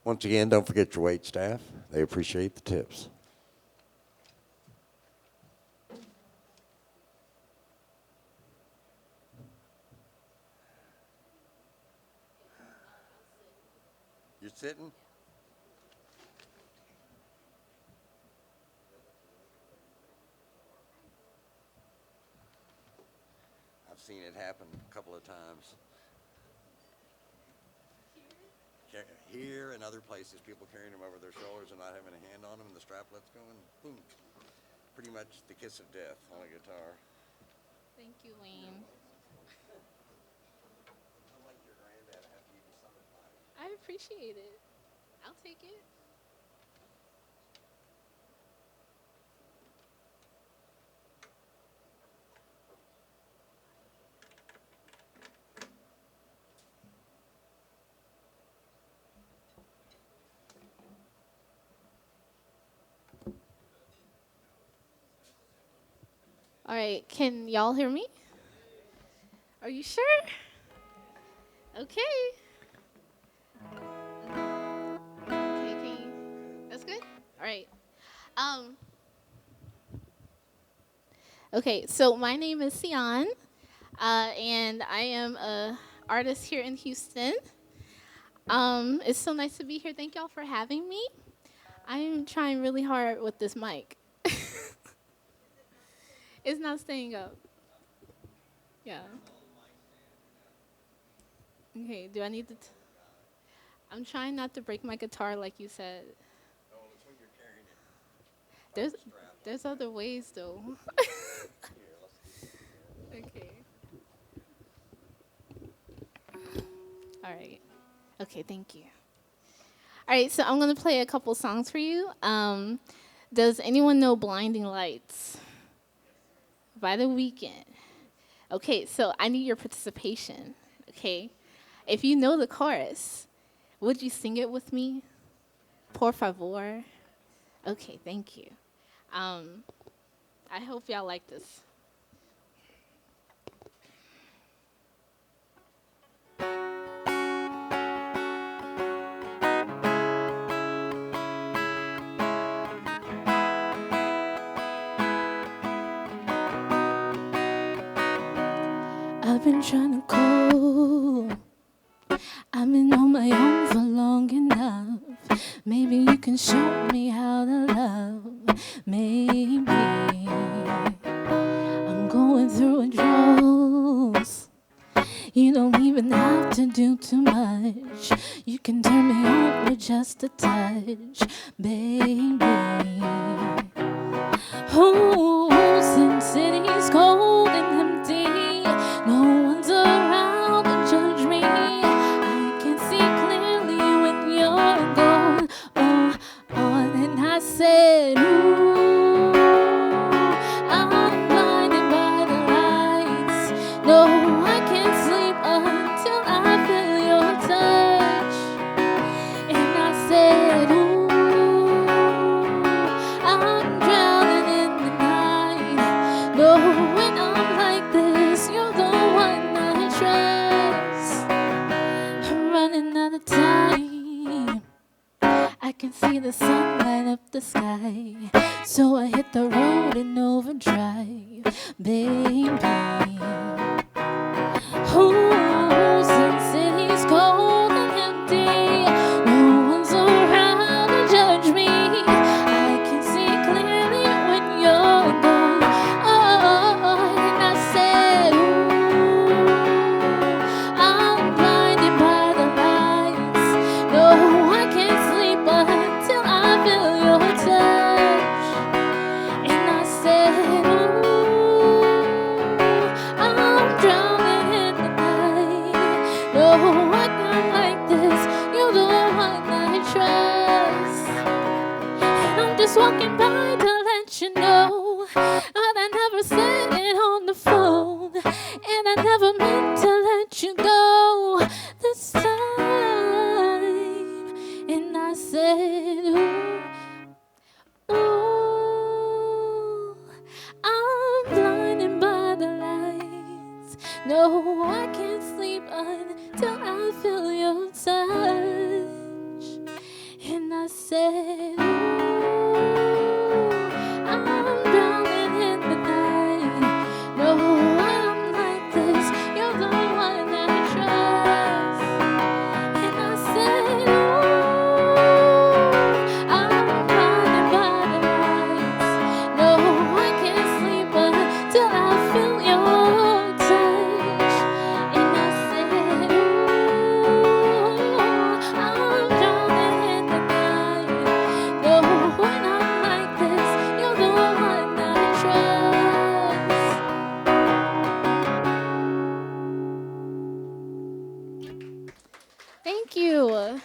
Once again, don't forget your wait staff. They appreciate the tips. You're sitting? I've seen it happen a couple of times. Here and other places, people carrying them over their shoulders and not having a hand on them, and the straplet's going, boom. Pretty much the kiss of death on a guitar. Thank you, Wayne. I appreciate it. I'll take it. All right, can y'all hear me? Are you sure? Okay. Okay, can you? That's good? All right. Okay, so my name is Sion, and I am a artist here in Houston. It's so nice to be here. Thank y'all for having me. I'm trying really hard with this mic. It's not staying up. Yeah. Okay, do I need to? I'm trying not to break my guitar like you said. There's other ways though. Okay. All right. Okay, thank you. All right, so I'm gonna play a couple songs for you. Does anyone know Blinding Lights? By The Weeknd. Okay, so I need your participation. Okay, if you know the chorus, would you sing it with me? Por favor. Okay, thank you. I hope y'all like this. I've been trying to call. I've been on my own for long enough. Maybe you can show me how to love. Maybe I'm going through a drought. You don't even have to do too much. You can turn me on with just a touch, baby. Oh, since city's cold and empty, no one's around to judge me. I can see clearly when you're gone. Oh, and I said, ooh, I'm blinded by the lights. No, I can't sleep until I feel your touch. And I said, ooh, I'm drowning in the night. No, when I'm like this, you're the one I trust. I'm running out of time. I can see the sun light up the sky. So I hit the road in overdrive, baby. Oh, since city's cold and empty, no one's around to judge me. I can see clearly when you're gone. Oh, and I said, ooh, I'm blinded by the lights. No, I can't sleep until I feel your touch. And I said, ooh, I'm drowning in the night. No, I can't like this. You're the one I trust. And I'm just walking by to let you know that I never said it on the phone. And I never meant to let you go this time. And I said, ooh, I'm blinded by the lights. No, I can't sleep until I feel your touch. And I said, ooh, I'm drowning in the night. No, I'm like this. You're the one I trust. And I said, ooh, I'm blinded by the lights. No, I can't sleep until I feel your touch. And I said, ooh, I'm drowning in the night. No, when I'm like this, you're the one I trust. Thank you.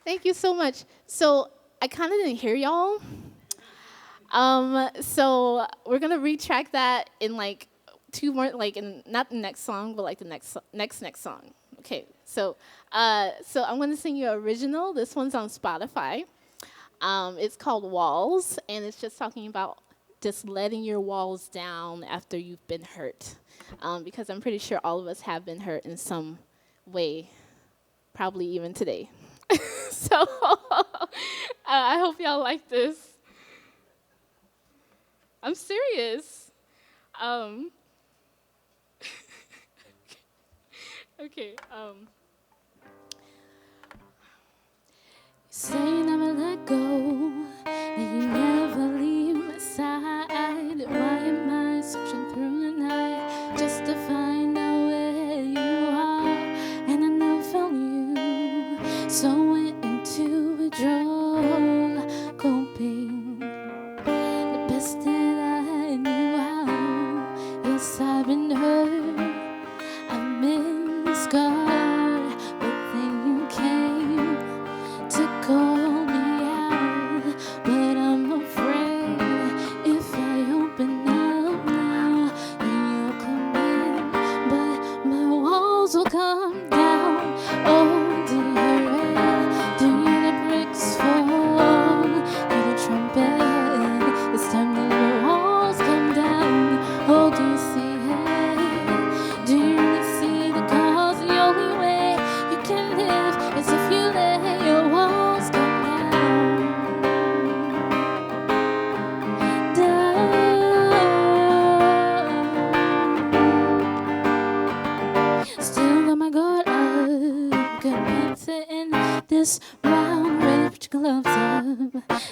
Thank you so much. So I kind of didn't hear y'all. So we're gonna retrack that in like two more, like in not the next song, but like the next song. Okay. So I'm gonna sing you original. This one's on Spotify. It's called Walls, and it's just talking about just letting your walls down after you've been hurt. Because I'm pretty sure all of us have been hurt in some way, probably even today. So I hope y'all like this. I'm serious. Okay. Say you never let go, that you never leave my side. Why am I searching through the night just to find out where you are? And I never found you, so went into withdrawal, coping the best that I knew how. Yes, I've been hurt, I've been scarred, but then you came to call me out. But I'm afraid if I open up now, then you'll come in, but my walls will come down. Oh dear, do the bricks fall? Do the trumpet? It's time that the walls come down. Oh, do you see it? Do you really see the cause? The only way you can live is if you let your walls come down. Still got my guard up, convinced in this round ripped gloves up.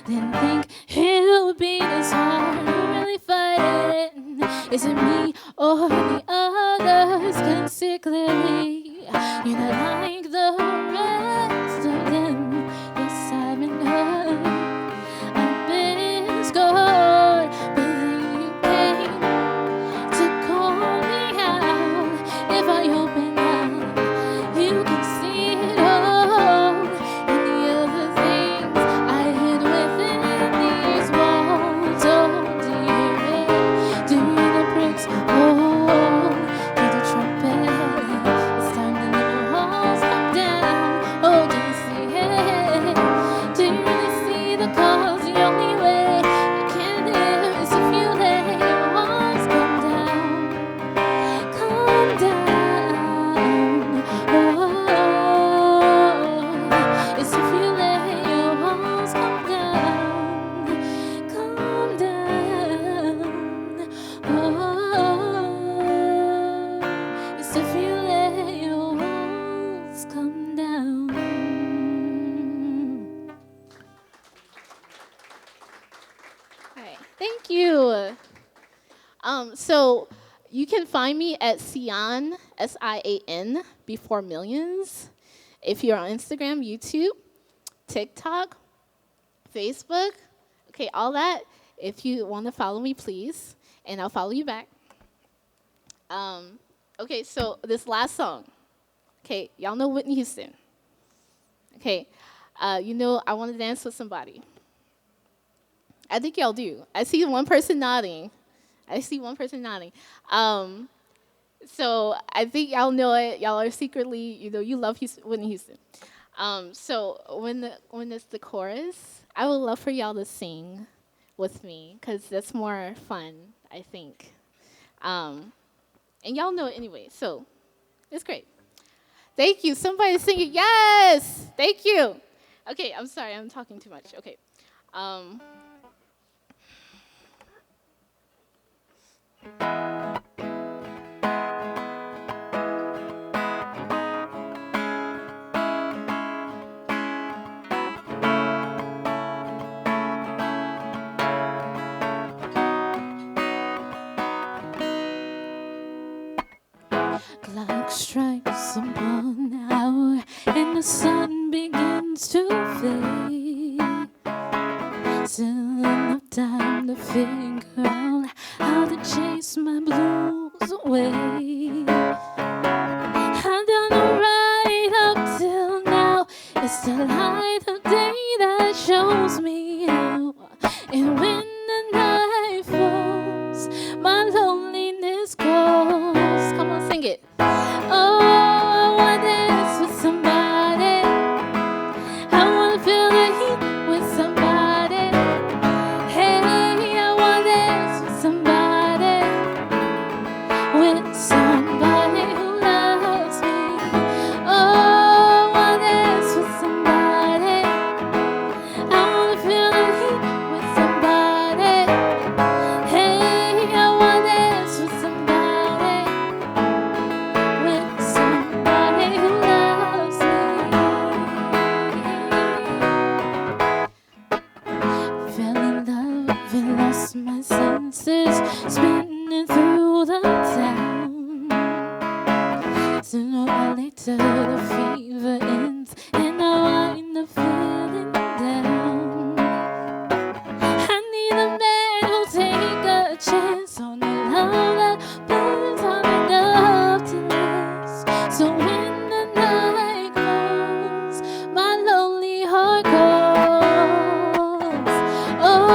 Didn't think it would be this hard. Who really fighting? Is it me or the others? Couldn't see clearly. You're not like the rest of them. Yes, I've been hurt, I've been scored, but then you came to call me out. If I open up, you can see it all. And the other things I hid within these walls. Oh dear, do the bricks fall? Do the trumpet? It's time to let the walls come down. Oh, do you see it? Do you really see the cause? The only way you can live is if you let your walls come down. Come down. Oh, it's if you let your walls come down. Come down. Oh, it's if you let your walls come down. All right, thank you. So you can find me at Sian, Sian, before millions. If you're on Instagram, YouTube, TikTok, Facebook, okay, all that. If you want to follow me, please, and I'll follow you back. Okay, so this last song. Okay, y'all know Whitney Houston. Okay, you know I Want to Dance with Somebody. I think y'all do. I see one person nodding. So I think y'all know it. Y'all are secretly, you love Whitney Houston. So when it's the chorus, I would love for y'all to sing with me, because that's more fun, I think. And y'all know it anyway, so it's great. Thank you. Somebody sing it. Yes! Thank you. Okay, I'm sorry. I'm talking too much. Okay. Clock strikes upon hour and the sun begins to fade. Still enough time to figure out how to chase my blues away. I've done right up till now. It's the light of day that shows me how. And when the night falls, my loneliness calls. Come on, sing it. Oh, I want to dance with somebody. Sooner or later the fever ends and I wind up feeling down. I need a man who'll take a chance on the love that burns hot enough to last. So when the night comes, my lonely heart calls. Oh,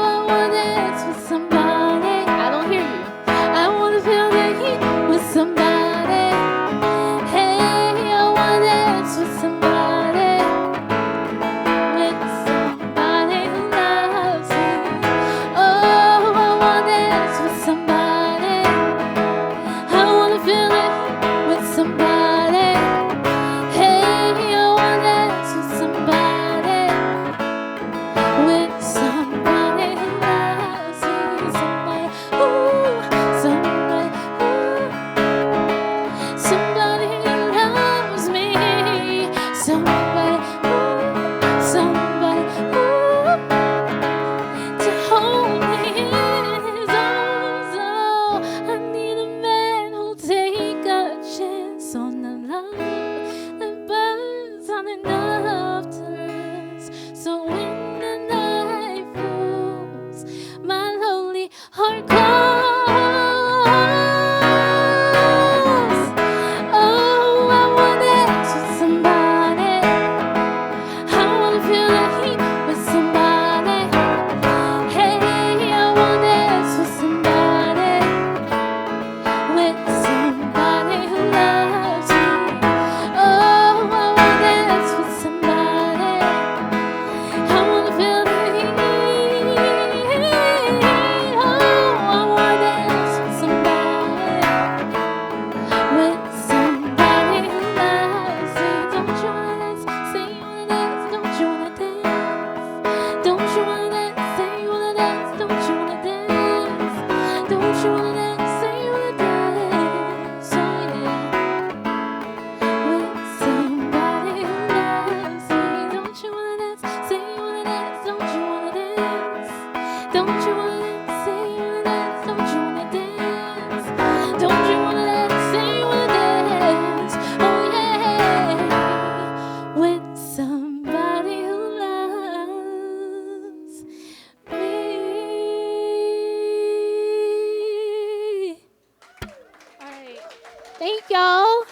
I wanna dance with somebody. I don't hear you. I wanna feel the heat with somebody. Hey, I wanna dance with somebody. With somebody who loves me. Oh, I wanna dance with somebody. I wanna feel the heat with somebody. Hey, I wanna dance with somebody. With somebody who loves me. Somebody, ooh, somebody, ooh. Somebody who loves me. Somebody, ooh, somebody, ooh, to hold me in his arms. Oh, I need a man who'll take a chance on the love that burns hot enough to last. So when the night falls, my lonely heart calls. Oh, I wanna dance with somebody. I wanna feel the heat with somebody. Hey, I wanna dance with somebody. With somebody who loves me. Oh, I wanna dance with somebody. I wanna feel the heat. Oh, I wanna dance with somebody. With somebody who loves me. Don't you wanna dance? Say you wanna dance. Don't you wanna dance? Don't you wanna dance? Say you wanna dance. Don't you wanna dance? Don't you wanna dance? Say you wanna dance. Oh yeah. With somebody who loves me. Don't you wanna dance? Say you wanna dance. Don't you wanna dance? Don't you wanna dance? Say you wanna dance. Don't you wanna dance? Don't you wanna dance? Say you wanna dance. Oh yeah. With somebody who loves me. All right. Thank y'all.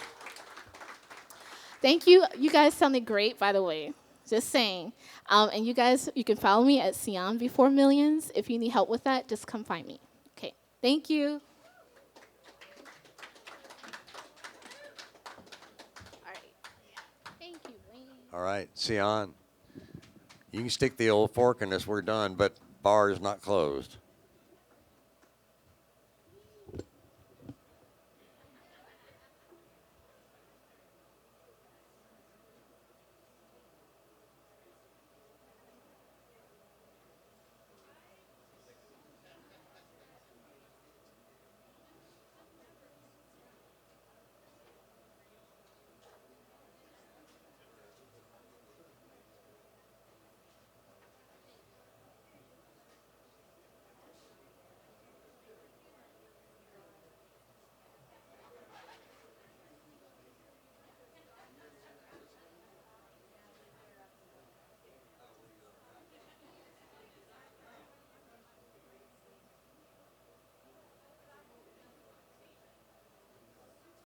Thank you. You guys sounded great, by the way. Just saying. And you guys, you can follow me at Sion Before Millions. If you need help with that, just come find me. Okay. Thank you. Thank you, Wayne. All right, Sion. You can stick the old fork in us. We're done, but bar is not closed.